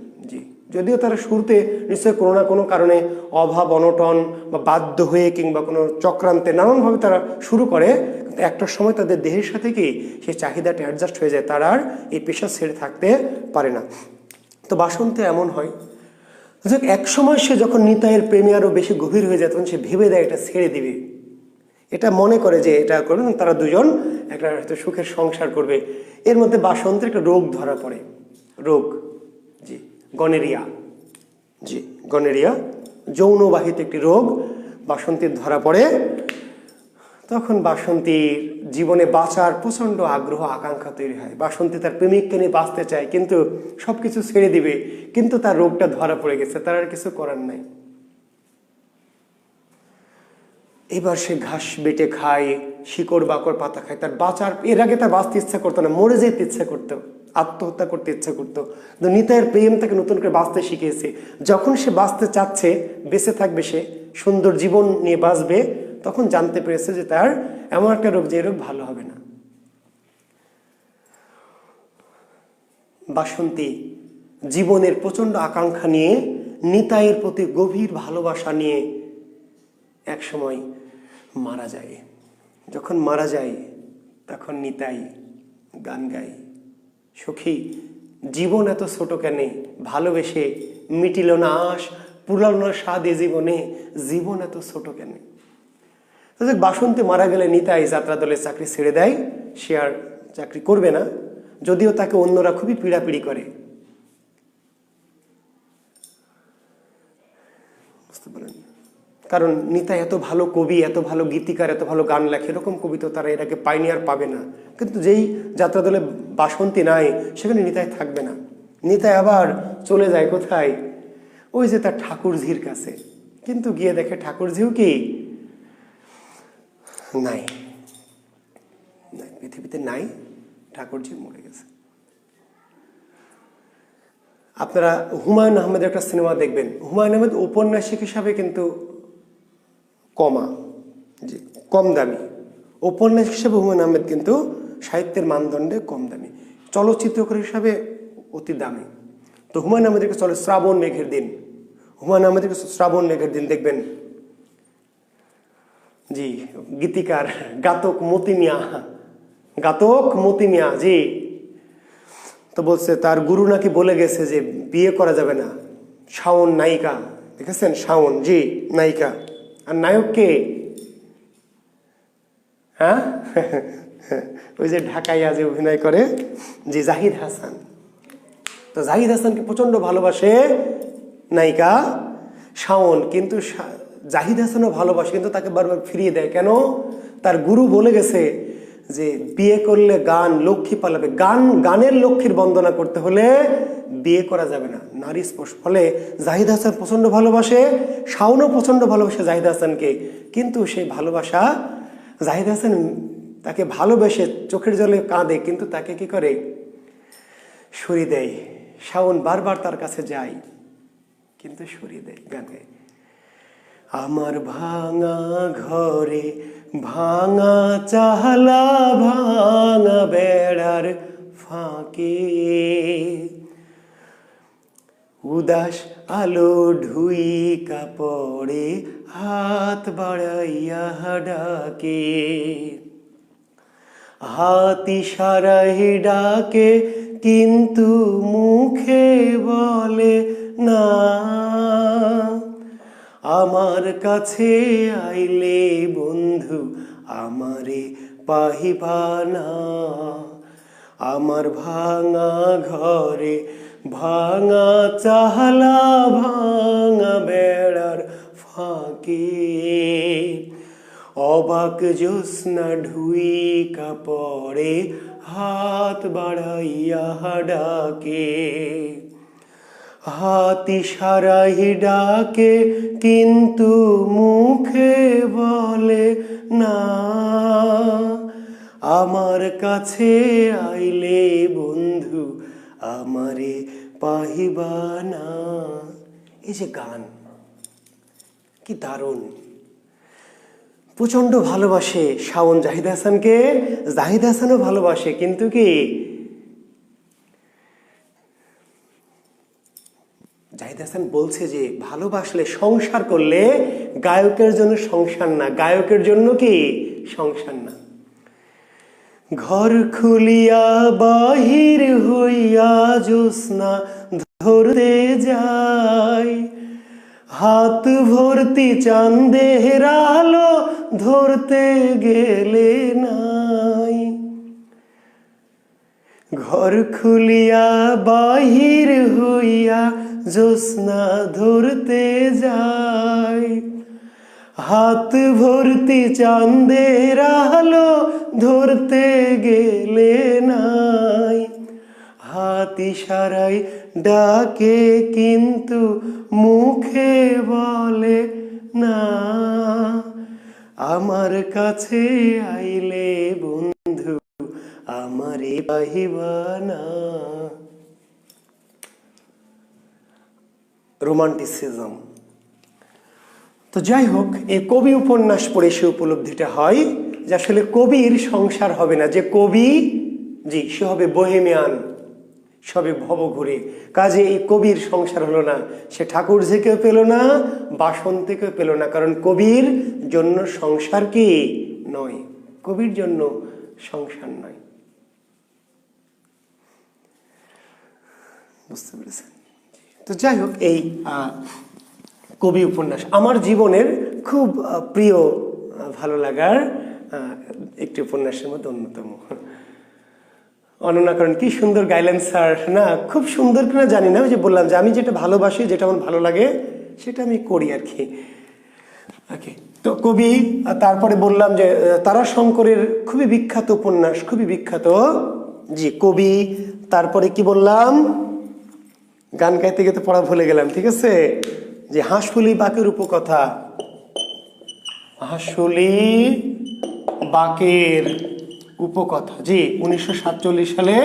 A: যদিও তারা শুরুতে নিশ্চয়ই কোনো না কোনো কারণে, অভাব অনটন বা বাধ্য হয়ে, কিংবা কোনো চক্রান্তে, নানানভাবে তারা শুরু করে, কিন্তু একটা সময় তাদের দেহের সাথে কি সেই চাহিদাটা অ্যাডজাস্ট হয়ে যায়, তারা আর এই পেশা ছেড়ে থাকতে পারে না। তো বাসন্তী এমন হয়, এক সময় সে যখন নিতাইয়ের প্রেমে আরো বেশি গভীর হয়ে যায়, তখন সে ভেবে দেয় এটা ছেড়ে দিবে, এটা মনে করে যে এটা করবে, তারা দুজন একটা সুখের সংসার করবে। এর মধ্যে বাসন্তীর একটা রোগ ধরা পড়ে, রোগ, গনেরিয়া। গনেরিয়া যৌনবাহিত একটি রোগ বাসন্তীর ধরা পড়ে। তখন বাসন্তীর জীবনে বাঁচার প্রচন্ড আগ্রহ আকাঙ্ক্ষা তৈরি হয়। বাসন্তী তার প্রেমিককে নিয়ে বাঁচতে চায়, কিন্তু সবকিছু ছেড়ে দিবে, কিন্তু তার রোগটা ধরা পড়ে গেছে, তার আর কিছু করার নাই। এবার সে ঘাস বেটে খায়, শিকড় বাকড় পাতা খায়। তার বাঁচার, এর আগে তার বাঁচতে ইচ্ছা করতো না, মরে যেতে ইচ্ছা করতো, আত্মহত্যা করতে ইচ্ছা করতো। কিন্তু নিতাইয়ের প্রেম তাকে নতুন করে বাঁচতে শিখিয়েছে। যখন সে বাঁচতে চাচ্ছে, বেঁচে থাকবে, সে সুন্দর জীবন নিয়ে বাঁচবে, তখন জানতে পেরেছে যে তার এমন একটা রোগ, যে রোগ ভালো হবে না। বাসন্তী জীবনের প্রচন্ড আকাঙ্ক্ষা নিয়ে, নিতাইয়ের প্রতি গভীর ভালোবাসা নিয়ে এক সময় মারা যায়। যখন মারা যায়, তখন নিতাই গান গায়, সখী জীবন এত ছোট কেন, ভালোবেসে মিটিল না আশ, পুরাল না স্বাদ এ জীবনে, জীবন এত ছোট কেন। বাসন্তী মারা গেলে নিতাই যাত্রা দলের চাকরি ছেড়ে দেয়, সে আর চাকরি করবে না, যদিও তাকে অন্যরা খুবই পীড়াপিড়ি করে। বুঝতে পারেন? কারণ নিতাই এত ভালো কবি, এত ভালো গীতিকার, এত ভালো গান লেখে, এরকম কবি তো তারা এর আগে পায়নি আর পাবে না। কিন্তু যেই যাত্রা দলে বাসন্তী নাই, সেখানে নিতাই থাকবে না। নিতাই আবার চলে যায় কোথায়? ওই যে তার ঠাকুরঝির কাছে। কিন্তু গিয়ে দেখে ঠাকুরঝিও কি নাই, পৃথিবীতে নাই, ঠাকুরঝি মরে গেছে। আপনারা হুমায়ুন আহমেদের একটা সিনেমা দেখবেন, হুমায়ুন আহমেদ ঔপন্যাসিক হিসাবে কিন্তু কম দামি। ঔপন্যাসিক হিসাবে হুমায়ুন আহমেদ কিন্তু সাহিত্যের মানদণ্ডে কম দামি, চলচ্চিত্রকার হিসাবে অতি দামি। তো হুমায়ুন আহমেদের চলে শ্রাবণ মেঘের দিন, হুমায়ুন আহমেদের শ্রাবণ মেঘের দিন দেখবেন, জি গীতিকার গাতক মতি মিয়া, জি তো বলছে তার গুরু নাকি বলে গেছে যে বিয়ে করা যাবে না। শাওন নায়িকা, দেখেছেন? শাওন, জি নায়িকা। আর নায়ক কে? হ্যাঁ ওই যে ঢাকায় আজ অভিনয় করে, জি জাহিদ হাসান। তো জাহিদ হাসানকে প্রচন্ড ভালোবাসে নায়িকা শাওন, কিন্তু জাহিদ হাসানও ভালোবাসে, কিন্তু তাকে বারবার ফিরিয়ে দেয়। কেন? তার গুরু বলে গেছে যে বিয়ে করলে গান লক্ষ্মী পালাবে, গানের লক্ষ্মীর বন্দনা করতে হলে বিয়ে করা যাবে না, নারী স্পর্শ। ফলে জাহিদ হাসান প্রচন্ড ভালোবাসে, শাওনও প্রচন্ড ভালোবাসে জাহিদ হাসানকে, কিন্তু সেই ভালোবাসা, জাহিদ হাসান তাকে ভালোবেসে চোখের জলে কাঁদে, কিন্তু তাকে কি করে? সরিয়ে দেয়। শাওন বারবার তার কাছে যায়, কিন্তু সরিয়ে দেয়। গানে আমার ভাঙা ঘরে ভাঙা চালা, ভাঙা বেড়ার ফাঁকে উদাস আলো ঢুই কাপড়ে হাত বাড়াইয়া ডাকে, হাত ইশারায় ডাকে, কিন্তু মুখে বলে না। আমার কাছে আইলে বন্ধু আমারে পাহিবা না, আমার ভাঙা ঘরে ভাঙা চালা, ভাঙা বেড়ার ফাঁকে অবাক জ্যোৎস্না ঢুই কাপড়ে হাত বাড়াইয়া ডাকে, হাত ইশারায় ডাকে, কিন্তু মুখে বলে না। আমার কাছে আইলে বন্ধু আমারে পাহিবা না। এই যে গান, কি দারুণ! প্রচন্ড ভালোবাসে শাওন জাহিদ হাসানকে, জাহিদ হাসানও ভালোবাসে, কিন্তু কি জাহিদ হাসান বলছে যে ভালোবাসলে, সংসার করলে গায়কের জন্য সংসার না, গায়কের জন্য কি সংসার না। ঘর খুলিয়া বাহির হইয়া জ্যোৎস্না ধরতে যায়, হাত ভর্তি চাঁদের আলো ধরতে গেলে নাই। ঘর খুলিয়া বাহির হইয়া জ্যোৎস্না ধরতে যায়, হাত ভর্তি চাঁদের আলো ধরতে গেলে নাই। হাত ইশারায় ডাকে, কিন্তু মুখে বলে না। আমার কাছে আইলে বন্ধু আমারে পাহিবা না। রোমান্টিসিজম। তো যাই হোক, এই কবি উপন্যাস পড়ে সে উপলব্ধিটা হয় যে আসলে কবির সংসার হবে না, যে কবি জি সে হবে বোহেমিয়ান, সবে ভবঘুরে। কাজে এই কবির সংসার হলো না, সে ঠাকুর থেকেও পেল না, বাসন থেকেও পেল না, কারণ কবির জন্য সংসার কি নয়, কবির জন্য সংসার নয়। বুঝতে পেরেছেন? তো যাই হোক, এই কবি উপন্যাস আমার জীবনের খুব প্রিয়, ভালো লাগার একটি উপন্যাসের মধ্যে অন্যতম। অনন্যা করেন কি সুন্দর গাইলেন স্যার, না খুব সুন্দর কিনা জানি না, ওই যে বললাম যে আমি যেটা ভালোবাসি, যেটা আমার ভালো লাগে সেটা আমি করি আর কি। ওকে, তো কবি, তারপরে বললাম যে তারাশঙ্করের খুবই বিখ্যাত উপন্যাস, খুবই বিখ্যাত জি কবি। তারপরে কি বললাম, গান গাইতে গেতে পড়া ভুলে গেলাম, ঠিক আছে, যে হাঁসফুলি বাঁকের উপকথা, হাঁসফুলি বাঁকের উপকথা জি 1947 সালে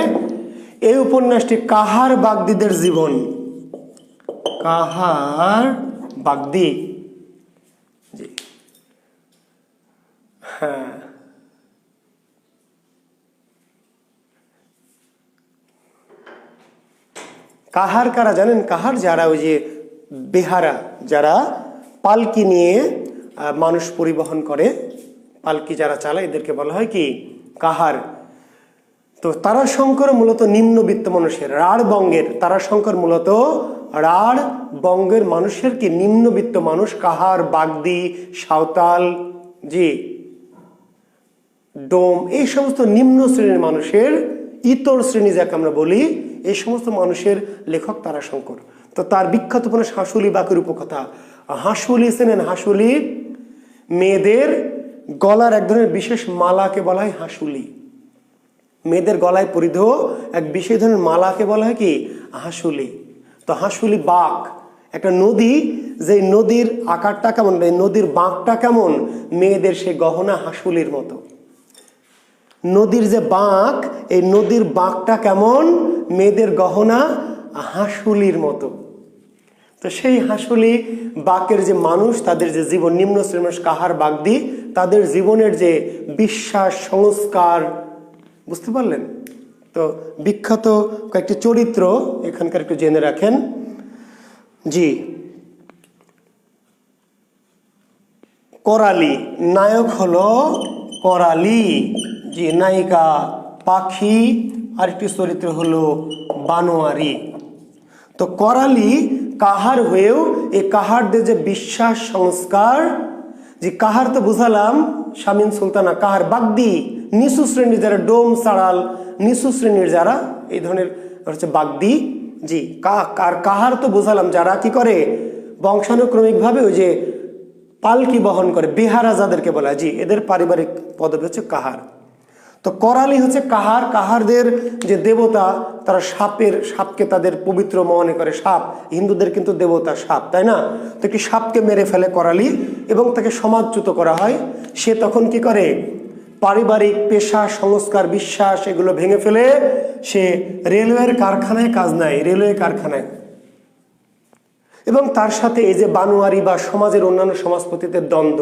A: এই উপন্যাসটি কাহার বাগদিদের জীবন, কাহার বাগদি জি হ্যাঁ, কাহার কারা জানেন? কাহার যারা ওই যে বেহারা, যারা পালকি নিয়ে মানুষ পরিবহন করে, পালকি যারা চালায় এদেরকে বলা হয় কি কাহার। তো তারাশঙ্কর মূলত নিম্নবিত্ত মানুষের, রাঢ় বঙ্গের, তারাশঙ্কর মূলত রাঢ় বঙ্গের মানুষের কি নিম্নবিত্ত মানুষ, কাহার, বাগদি, সাঁওতাল জি ডোম, এই সমস্ত নিম্ন শ্রেণীর মানুষের, ইতর শ্রেণী যাকে আমরা বলি, এই সমস্ত মানুষের লেখক তারাশঙ্কর। তো তার বিখ্যাত উপন্যাস হাঁসুলি বাঁকের উপকথা। হাঁসুলি চেনেন? হাঁসুলি মেয়েদের গলার এক ধরনের বিশেষ মালাকে বলা হয় হাঁসুলি, মেয়েদের গলায় পরিধেয় এক বিশেষ ধরনের মালাকে বলা হয় কি হাঁসুলি। তো হাঁসুলি বাঁক একটা নদী, যে নদীর আকারটা কেমন, নদীর বাঁকটা কেমন, মেয়েদের সেই গহনা হাঁসুলির মতো। নদীর যে বাঁক, এই নদীর বাঁকটা কেমন, মেয়েদের গহনা হাঁসুলির মতো। তো সেই হাঁসুলি বাঁকের যে মানুষ, তাদের যে জীবন, নিম্ন শ্রেণীর মানুষ কাহার বাগদি, তাদের জীবনের যে বিশ্বাস, সংস্কার, বুঝতে পারলেন? তো বিখ্যাত কয়েকটি চরিত্র এখানকার একটু জেনে রাখেন জি। করালি, নায়ক হলো করালি জি, নায়িকা পাখি, আরেকটি চরিত্র হলো বানোয়ারি। তো করালি কাহার হয়েও এই কাহারদের যে বিশ্বাস, সংস্কার, যে কাহার তো বুঝালাম শামিন সুলতানা, কাহার বাগদি নিচু শ্রেণীর যারা, ডোম সাড়াল, নিচু শ্রেণীর যারা, এই ধরনের হচ্ছে বাগদি জি। আর কাহার তো বুঝালাম যারা কি করে বংশানুক্রমিক ভাবে ওই যে পালকি বহন করে, বেহারা যাদেরকে বলা জি, এদের পারিবারিক পদবি হচ্ছে কাহার। তো করালি হচ্ছে কাহার, কাহারদের যে দেবতা, তারা সাপকে তাদের পবিত্র মনে করে। সাপ, হিন্দুদের কিন্তু দেবতা সাপ, তাই না? তো কি সাপকে মেরে ফেলে করালি এবং তাকে সমাজচ্যুত করা হয়। সে তখন কি করে, পারিবারিক পেশা, সংস্কার, বিশ্বাস এগুলো ভেঙে ফেলে সে রেলওয়ের কারখানায় কাজ নেয়, রেলওয়ে কারখানায়। এবং তার সাথে এই যে বানোয়ারি বা সমাজের অন্যান্য সমাজপতিদের দ্বন্দ্ব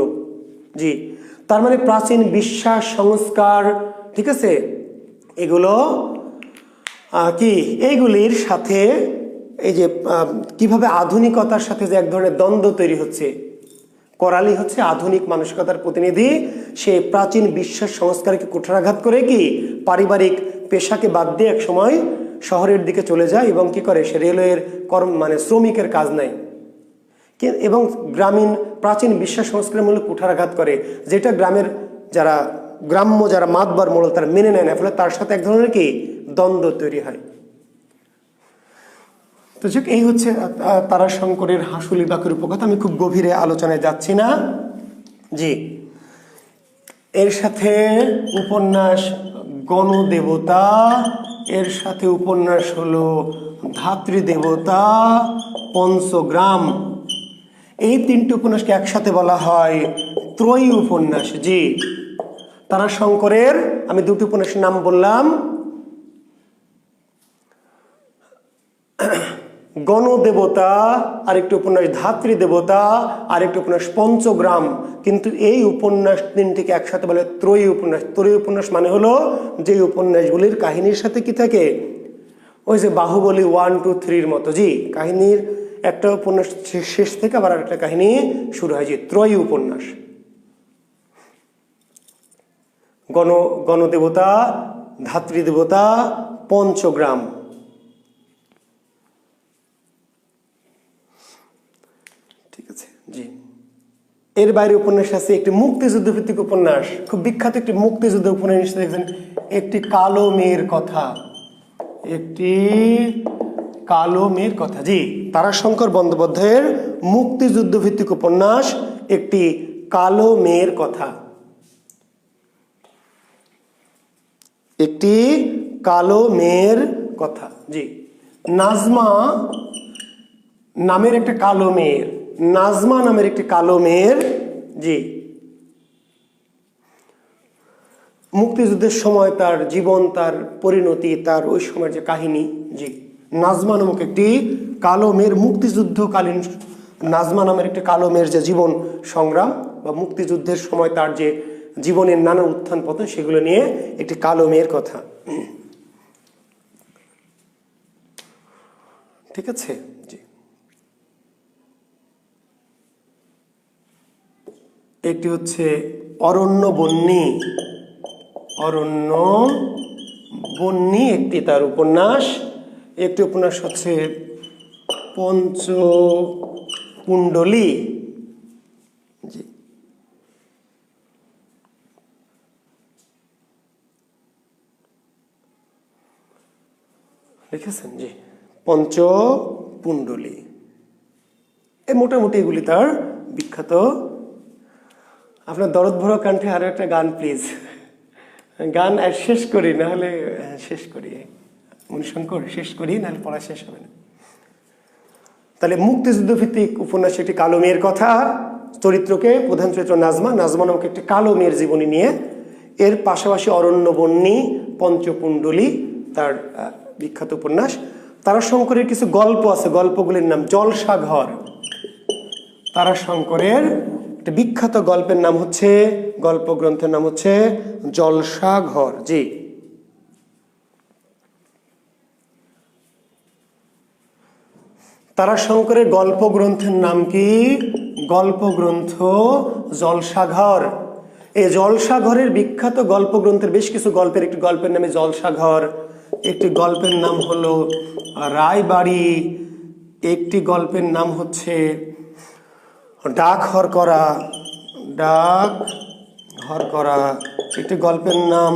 A: জি। তার মানে প্রাচীন বিশ্বাস, সংস্কার, ঠিক আছে, এগুলো কি এইগুলির সাথে এই যে কিভাবে আধুনিকতার সাথে যে এক ধরনের দ্বন্দ্ব তৈরি হচ্ছে। করালি হচ্ছে আধুনিক মানসিকতার প্রতিনিধি, সে প্রাচীন বিশ্বাস, সংস্কারকে কুঠারাঘাত করে কি পারিবারিক পেশাকে বাদ দিয়ে এক সময় শহরের দিকে চলে যায় এবং কি করে, সে রেলওয়ের মানে শ্রমিকের কাজ নেয় এবং গ্রামীণ প্রাচীন বিশ্বাস সংস্কারের মূল্যে কুঠারাঘাত করে, যেটা গ্রামের যারা গ্রাম্য যারা মাতবার মোড়ল তারা মেনে নেয় না, ফলে তার সাথে এক ধরনের কি দ্বন্দ্ব তৈরি হয়। তো যাক, এই হচ্ছে তারাশঙ্করের হাঁসুলি বাঁকের উপকথা। আমি খুব গভীরে আলোচনায় যাচ্ছি না জি। এর সাথে উপন্যাস গণদেবতা, এর সাথে উপন্যাস হলো ধাত্রীদেবতা, পঞ্চগ্রাম, এই তিনটি উপন্যাসকে একসাথে বলা হয় ত্রয়ী উপন্যাস। জি, তারাশঙ্করের আমি দুটি উপন্যাসের নাম বললাম, গণদেবতা আরেকটি উপন্যাস, ধাত্রী দেবতা আরেকটি উপন্যাস, পঞ্চগ্রাম। কিন্তু এই উপন্যাস তিনটিকে একসাথে বলে ত্রয়ী উপন্যাস। ত্রয়ী উপন্যাস মানে হলো যে উপন্যাসগুলির কাহিনীর সাথে কি থাকে, ওই যে বাহুবলী 1, 2, 3 মতো। জি, কাহিনীর একটা উপন্যাস শেষ থেকে আবার আরেকটা কাহিনী শুরু হয়। জি, ত্রয়ী উপন্যাস। গণদেবতা, ধাত্রী দেবতা, পঞ্চগ্রাম। ঠিক আছে। জি, এর বাইরে উপন্যাস আছে একটি মুক্তিযুদ্ধ ভিত্তিক উপন্যাস, খুব বিখ্যাত একটি মুক্তিযুদ্ধ উপন্যাস দেখবেন, একটি কালো মেয়ের কথা। একটি কালো মেয়ের কথা। জি, তারাশঙ্কর বন্দ্যোপাধ্যায়ের মুক্তিযুদ্ধ ভিত্তিক উপন্যাস একটি কালো মেয়ের কথা। একটি কালো মেয়ের কথা। জি, নাজমা নামের একটা কালো মেয়ের, নাজমা নামের একটি কালো মেয়ের। জি, মুক্তিযুদ্ধের সময় তার জীবন, তার পরিণতি, তার ওই সময়ের যে কাহিনী। জি, নাজমা নামক একটি কালো মেয়ের, মুক্তিযুদ্ধকালীন নাজমা নামের একটি কালো মেয়ের যে জীবন সংগ্রাম বা মুক্তিযুদ্ধের সময় তার যে জীবনের নানা উত্থান পতন, সেগুলো নিয়ে একটি কালো মেয়ের কথা। ঠিক আছে। জি, একটি হচ্ছে অরণ্য বন্যী। অরণ্য বন্যী একটি তার উপন্যাস। একটি উপন্যাস হচ্ছে পঞ্চকুণ্ডলী। জি, লিখেছেন। জি, পঞ্চকুণ্ডলী। এই মোটামুটি এগুলি তার বিখ্যাত। আপনার দরদ ভরা কণ্ঠে আরো একটা গান প্লিজ। গান আর শেষ করি, না হলে শেষ করি, মণিশঙ্কর শেষ করি, নাহলে পড়া শেষ হবে না। তাহলে মুক্তিযুদ্ধ ভিত্তিক উপন্যাস একটি কালো মেয়ের কথা, চরিত্রকে প্রধান চরিত্র নাজমা, নাজমা নামক একটি কালো মেয়ের জীবনী নিয়ে। এর পাশাপাশি অরণ্য বন্যী, পঞ্চকুণ্ডলী তার বিখ্যাত উপন্যাস। তারাশঙ্করের কিছু গল্প আছে, গল্পগুলির নাম জলসাঘর। তারাশঙ্করের একটা বিখ্যাত গল্পের নাম হচ্ছে, গল্প গ্রন্থের নাম হচ্ছে জলসাঘর। জি, তারাশঙ্করের গল্প গ্রন্থের নাম কি? গল্প গ্রন্থ জলসাঘর। এই জলসাঘরের বিখ্যাত গল্প গ্রন্থের বেশ কিছু গল্পের একটি গল্পের নামে জলসাঘর, একটি গল্পের নাম হলো রায়বাড়ি, একটি গল্পের নাম হচ্ছে ডাক হরকরা, ডাক হরকরা, একটি গল্পের নাম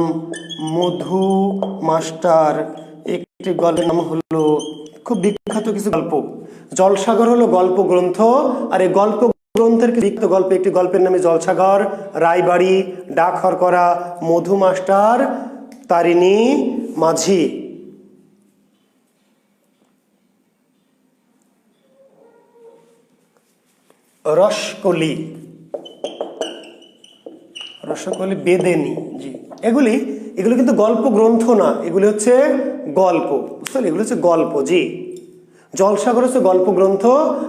A: মধু মাস্টার, একটি গল্পের নাম হলো, খুব বিখ্যাত কিছু গল্প। জলসাঘর হলো গল্প গ্রন্থ, আর এই গল্প গ্রন্থের বিখ্যাত গল্প, একটি গল্পের নামে জলসাঘর, রায়বাড়ি, ডাক হরকরা, মধু মাস্টার, তারিণী মাঝি। রসকলি, রসকলি, বেদেনি। জি, এগুলি কিন্তু গল্প গ্রন্থ না, এগুলি হচ্ছে গল্প, বুঝতে পারলে? এগুলো হচ্ছে গল্প। জি, জলসাঘর হচ্ছে গল্প গ্রন্থ,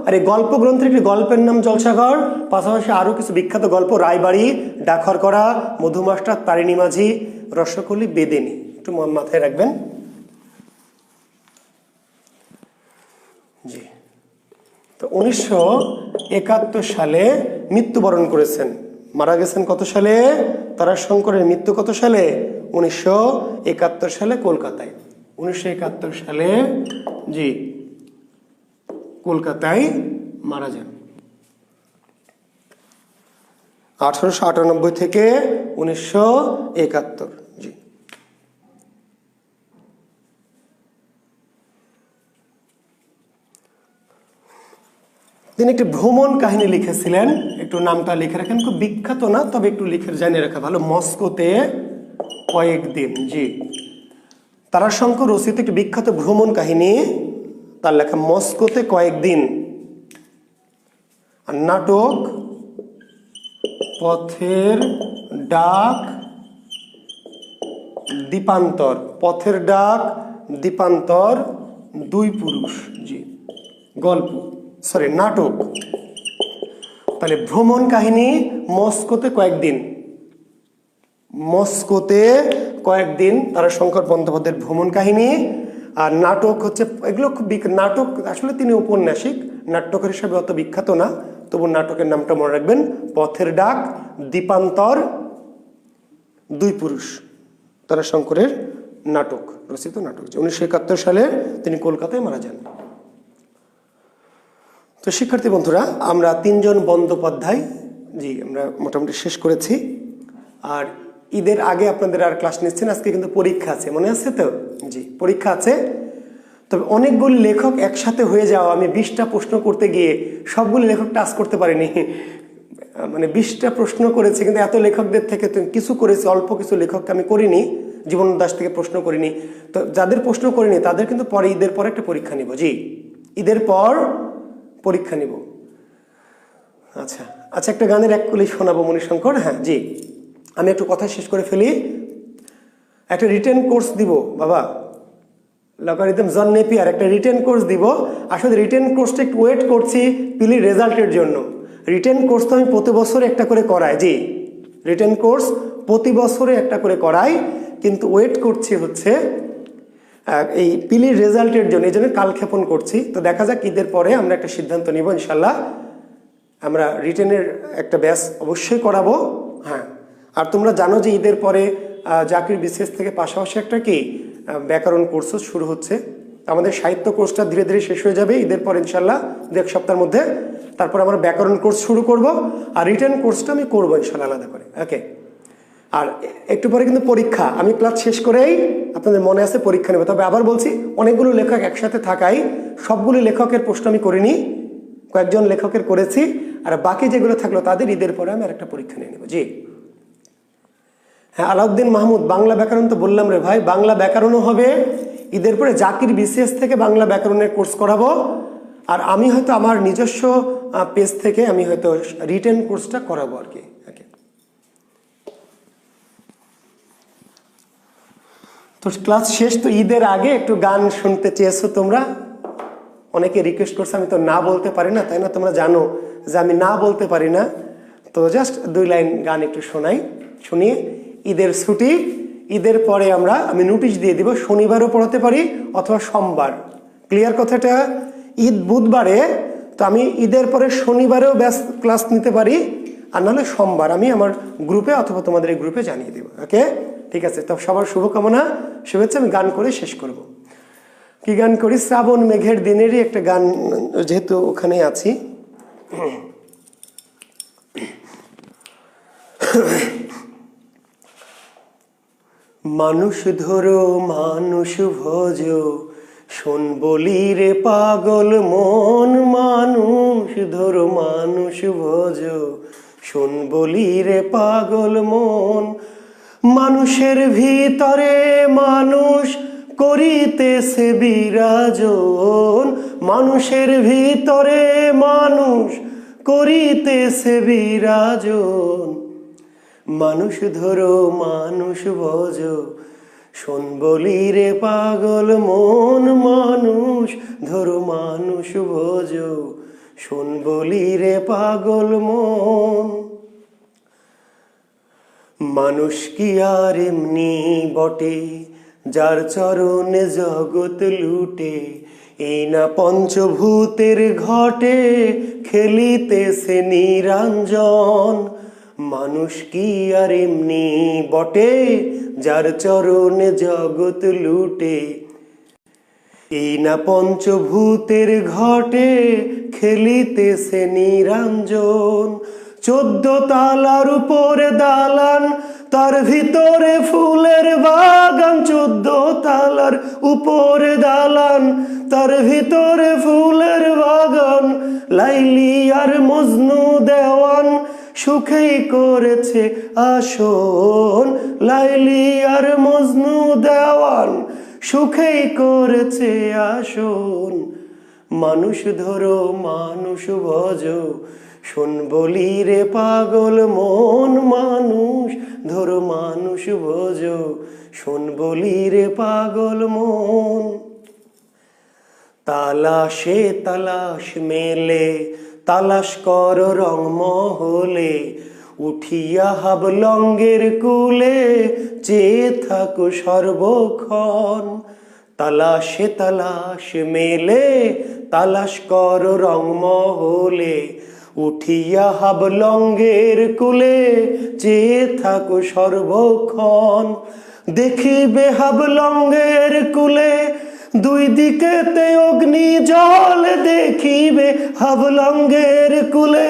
A: আর এই গল্প গ্রন্থের একটি গল্পের নাম জলসাঘর, পাশাপাশি আরো কিছু বিখ্যাত গল্প রায়বাড়ি, ডাক হরকরা, মধু মাস্টার, তারিণী মাঝি, রসকলি, বেদেনি। একটু মাথায় রাখবেন। জি, তো 1971 সালে মৃত্যুবরণ করেছেন, মারা গেছেন কত সালে? তারাশঙ্করের মৃত্যু কত সালে? 1971 সালে কলকাতায়। 1971 সালে, জি, কলকাতায় মারা যান। 1898 থেকে 1971। জি, তিনি একটি ভ্রমণ কাহিনী লিখেছিলেন, একটু নামটা লিখে রাখেন, খুব বিখ্যাত না, তবে একটু লিখে জানিয়ে রাখা ভালো। মস্কোতে কয়েকদিন। জি, তারাশঙ্কর রচিত একটি বিখ্যাত ভ্রমণ কাহিনী, তার লেখা মস্কোতে কয়েকদিন। আর নাটক পথের ডাক দীপান্তর, পথের ডাক দীপান্তর, দুই পুরুষ। জি, গল্প, সরি নাটক। তাহলে ভ্রমণ কাহিনী মস্কোতে কয়েকদিন, মস্কোতে কয়েকদিন তারাশঙ্কর বন্দ্যোপাধ্যায়ের ভ্রমণ কাহিনী। আর নাটক হচ্ছে, এগুলো খুব নাটক আসলে তিনি ঔপন্যাসিক, নাট্যকার হিসেবে অত বিখ্যাত না, তবু নাটকের নামটা মনে রাখবেন, পথের ডাক দীপান্তর, দুই পুরুষ। তারাশঙ্করের নাটক, রচিত নাটক। 1971 সালে তিনি কলকাতায় মারা যান। তো শিক্ষার্থী বন্ধুরা, আমরা তিনজন বন্দ্যোপাধ্যায়, জি আমরা মোটামুটি শেষ করেছি। আর ঈদের আগে আপনাদের আর ক্লাস নিচ্ছেন, আজকে কিন্তু পরীক্ষা আছে, মনে আছে তো? জি, পরীক্ষা আছে। তবে অনেকগুলি লেখক একসাথে হয়ে যাওয়া, আমি 20টা প্রশ্ন করতে গিয়ে সবগুলি লেখক টাচ করতে পারিনি। মানে 20টা প্রশ্ন করেছি, কিন্তু এত লেখকদের থেকে কিছু করেছি, অল্প কিছু লেখককে আমি করিনি, জীবন দাস থেকে প্রশ্ন করিনি। তো যাদের প্রশ্ন করিনি তাদের কিন্তু পরে, ঈদের পরে একটা পরীক্ষা নিব। জি, ঈদের পর পরীক্ষা নিব। আচ্ছা আচ্ছা, একটা গানের এক কলি শোনাবো মণিশঙ্কর। হ্যাঁ জি, আমি একটু কথা শেষ করে ফেলি। একটা রিটেন কোর্স দিব বাবা, লগারিদম জন নেপিয়ার একটা রিটেন কোর্স দিব। আসলে রিটেন কোর্সটা একটু ওয়েট করছি পিলির রেজাল্টের জন্য। রিটেন কোর্স তো আমি প্রতি বছরে একটা করে করাই। জি, রিটেন কোর্স প্রতি বছরে একটা করে করাই, কিন্তু ওয়েট করছি হচ্ছে এই পিলির রেজাল্টের জন্য, এই জন্য কালক্ষেপণ করছি। তো দেখা যাক, ঈদের পরে আমরা একটা সিদ্ধান্ত নিব ইনশাল্লাহ। আমরা রিটেনের একটা ব্যাচ অবশ্যই করাবো। হ্যাঁ, আর তোমরা জানো যে ঈদের পরে জাকির বিসিএস থেকে পাশাপাশি একটা কি ব্যাকরণ কোর্সও শুরু হচ্ছে। আমাদের সাহিত্য কোর্সটা ধীরে ধীরে শেষ হয়ে যাবে ঈদের পর ইনশাল্লাহ, 1 সপ্তাহের মধ্যে। তারপর আমরা ব্যাকরণ কোর্স শুরু করব, আর রিটেন কোর্সটা আমি করবো ইনশাল্লাহ আলাদা করে। ওকে, আর একটু পরে কিন্তু পরীক্ষা, আমি ক্লাস শেষ করেই আপনাদের মনে আছে পরীক্ষা নেব। তবে আবার বলছি, অনেকগুলো লেখক একসাথে থাকাই সবগুলো লেখকের প্রশ্ন আমি করিনি, কয়েকজন লেখকের করেছি। আর বাকি যেগুলো থাকলো তাদের ঈদের পরে আমি আরেকটা পরীক্ষা নিয়ে নেব। জি হ্যাঁ, আলাউদ্দিন মাহমুদ, বাংলা ব্যাকরণ তো বললাম রে ভাই, বাংলা ব্যাকরণও হবে ঈদের পরে। জাকির বিসিএস থেকে বাংলা ব্যাকরণের কোর্স করাবো। আর আমি হয়তো আমার নিজস্ব পেজ থেকে আমি হয়তো রিটেন কোর্সটা করাবো আর কি। তো ক্লাস শেষ, তো ঈদের আগে একটু গান শুনতে চেয়েছো তোমরা, অনেকে রিকোয়েস্ট করছে। আমি তো না বলতে পারি না, তাই না? তোমরা জানো যে আমি না বলতে পারি না। তো জাস্ট 2 লাইন গান একটু শোনাই, শুনিয়ে ঈদের ছুটি। ঈদের পরে আমি নোটিশ দিয়ে দিব, শনিবারও পড়াতে পারি অথবা সোমবার। ক্লিয়ার কথাটা? ঈদ বুধবারে, তো আমি ঈদের পরে শনিবারেও ক্লাস নিতে পারি, আর নাহলে সোমবার আমি আমার গ্রুপে অথবা তোমাদের এই গ্রুপে জানিয়ে দেবো। ওকে, ঠিক আছে? তো সবার শুভকামনা, শুভেচ্ছা। আমি গান করে শেষ করব। কি গান করি? শ্রাবণ মেঘের দিনেরই একটা গান, যেহেতু ওখানে আছি। মানুষ ধরো মানুষ ভজো, শোন বলি রে পাগল মন। মানুষ ধরো মানুষ ভজো, শোন বলি রে পাগল মন। মানুষের ভিতরে মানুষ করিতেছে বিরাজন। মানুষের ভিতরে মানুষ করিতেছে বিরাজন। মানুষ ধরো মানুষ ভজো, শোন বলি রে পাগল মন। মানুষ ধরো মানুষ ভজো, শোন বলি রে পাগল মন। মানুষ কি আর এমনি বটে, যার চরণে জগৎ লুটে। এই না পঞ্চভূতের ঘটে, খেলিতেছে নিরঞ্জন। মানুষ কি আর এমনি বটে, যার চরণে জগৎ লুটে। এই না পঞ্চভূতের ঘটে, খেলিতেছে নিরঞ্জন। 14 তালার উপরে দালান, তার ভিতরে ফুলের বাগান। 14 তালার উপরে দালান, তার ভিতরে ফুলের বাগান। লাইলি আর মজনু দেওয়ান, সুখেই করেছে আসন। লাইলি আর মজনু দেওয়ান, সুখেই করেছে আসন। মানুষ ধরো মানুষ ভজো, শোন বলি রে পাগল মন মানুষ ধরো মানুষ বোঝো, শোন বলি রে পাগল মন। তালাশে তালাশ মেলে তালাশ কর রং মহলে, উঠিয়া হাবলঙ্গের কুলে চেয়ে থাকো সর্বক্ষণ। তালাশে তালাশ মেলে তালাশ কর রং মহলে, উঠিয়া হাবলঙ্গের কুলে চেয়ে থাকো সর্বক্ষণ। দেখিবে হাবলঙ্গের কুলে দুই দিকেতে অগ্নি জল, দেখিবে হাবলঙ্গের কুলে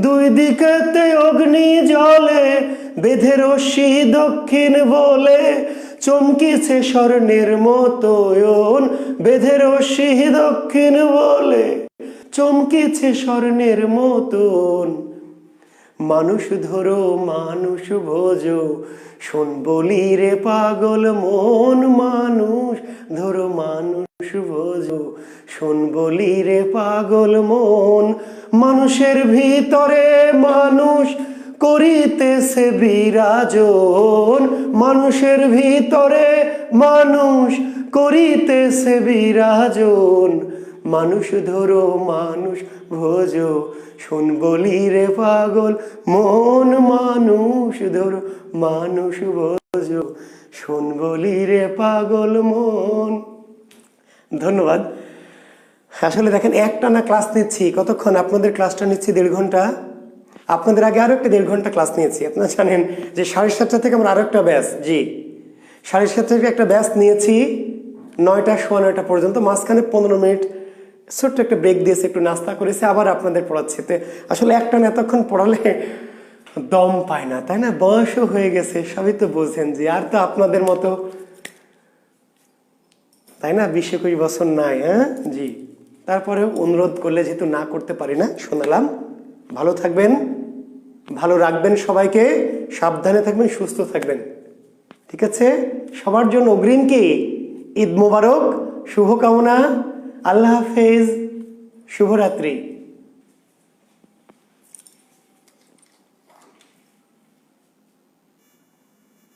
A: দুই দিকেতে অগ্নি জলে, বেঁধে রশ্মি দক্ষিণ বলে চমকিছে স্বর্ণের মতোয়ন, বেঁধে রশ্মি দক্ষিণ বলে চমকিছে স্বর্ণের মতন। মানুষ ধরো মানুষ ভোজো, শোন বলি রে পাগল মন মানুষ ধরো মানুষ ভোজো, শোন বলি রে পাগল মন। মানুষের ভিতরে মানুষ করিতেছে বিরাজন, মানুষের ভিতরে মানুষ করিতেছে বিরাজন। মানুষ ধরো মানুষ ভোজো, শোন বলি রে পাগল মন মানুষ ধরো মানুষ ভোজো, শোন বলি রে পাগল মন। ধন্যবাদ। আসলে দেখেন একটানা ক্লাস নিচ্ছি, কতক্ষণ আপনাদের ক্লাসটা নিচ্ছি 1.5 ঘন্টা। আপনাদের আগে আরো একটা 1.5 ঘন্টা ক্লাস নিয়েছি। আপনারা জানেন যে 7:30 থেকে আমার আরো একটা ব্যাচ, জি 7:30 থেকে একটা ব্যাচ নিয়েছি 9টা সোয়া 9টা পর্যন্ত। মাঝখানে 15 মিনিট ছোট্ট একটা ব্রেক দিয়েছে, একটু নাস্তা করেছে, আবার আপনাদের পড়াচ্ছি। তো আসলে একটা না এতক্ষণ পড়ালে দম পায় না, তাই না? বয়সও হয়ে গেছে, সবই তো বোঝেন যে আর তো আপনাদের মতো, তাই না, 20-21 বছর নাই। হ্যাঁ জি, তারপরে অনুরোধ করলে যেহেতু না করতে পারি না, শোনালাম। ভালো থাকবেন, ভালো রাখবেন সবাইকে, সাবধানে থাকবেন, সুস্থ থাকবেন। ঠিক আছে? সবার জন্য অগ্রিম কি ঈদ মোবারক, শুভকামনা। আল্লাহ হাফেজ, শুভরাত্রি।